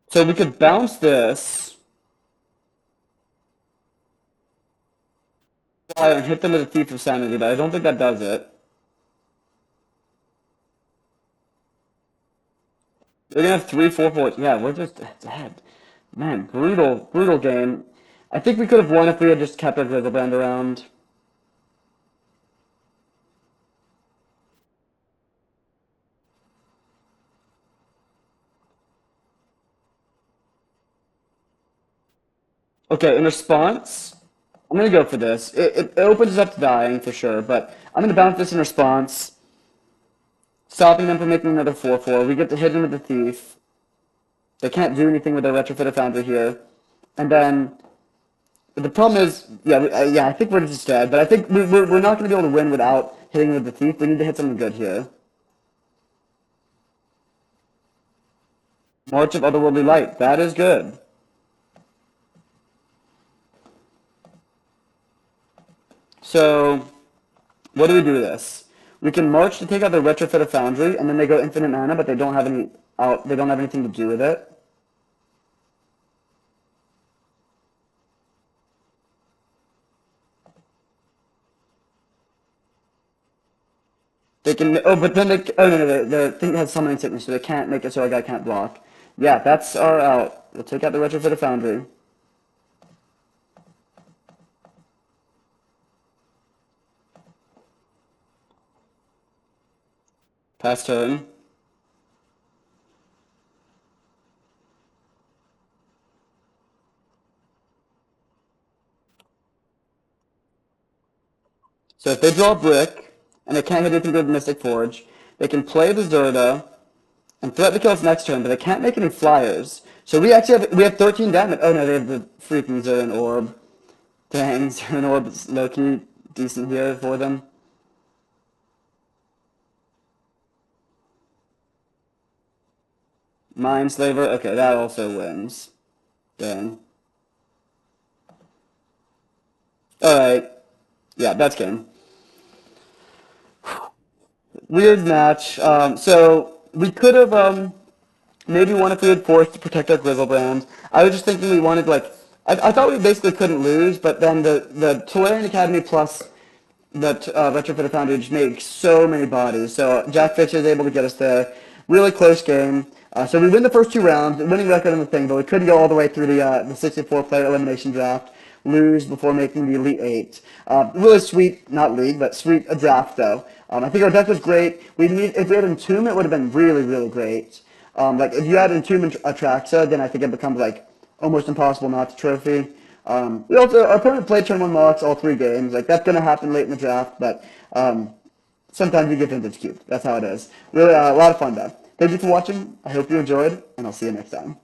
So we could bounce this, and hit them with a Thief of Sanity, but I don't think that does it. They're gonna have 3, 4, 4. Yeah, we're just dead. Man, brutal, brutal game. I think we could have won if we had just kept our Grizzleband around. Okay, in response, I'm gonna go for this. It opens up to dying for sure, but I'm gonna bounce this in response, stopping them from making another 4/4. We get to hit them with the Thief. They can't do anything with their Retrofit of Foundry here, and then the problem is, yeah, I think we're just dead. But I think we're not gonna be able to win without hitting with the Thief. We need to hit something good here. March of Otherworldly Light. That is good. So, what do we do with this? We can march to take out the Retrofit of Foundry, and then they go infinite mana, but they don't have any out. They don't have anything to do with it. They can. Oh, but then they. Oh no, the thing has summoning sickness, so they can't make it so our guy can't block. Yeah, that's our out. We'll take out the Retrofit of Foundry. Pass turn. So if they draw a brick, and they can't hit anything with Mystic Forge, they can play the Zerda, and threaten to kill us next turn, but they can't make any flyers. So we have 13 damage. Oh no, they have the freaking Zerdan Orb. Dang, Zerdan Orb is low-key decent here for them. Mindslaver, okay, that also wins. Dang. Alright, yeah, that's game. Weird match. So we could have maybe won if we had forced to protect our Grizzlebrand. I was just thinking we wanted like I thought we basically couldn't lose, but then the Tolarian Academy plus that Retrofitted Foundry makes so many bodies. So Jack Fitch is able to get us there. Really close game. So we win the first 2 rounds, winning record on the thing, but we couldn't go all the way through the 64-player elimination draft. Lose before making the Elite Eight. Really sweet, not league, but sweet draft though. I think our deck was great. If we had Entomb, it would have been really, really great. Like if you had Entomb and Atraxa, then I think it becomes like almost impossible not to trophy. Our opponent played turn 1 Mox all 3 games. Like that's gonna happen late in the draft, but sometimes you get vintage cubed. That's how it is. Really, a lot of fun though. Thank you for watching. I hope you enjoyed, and I'll see you next time.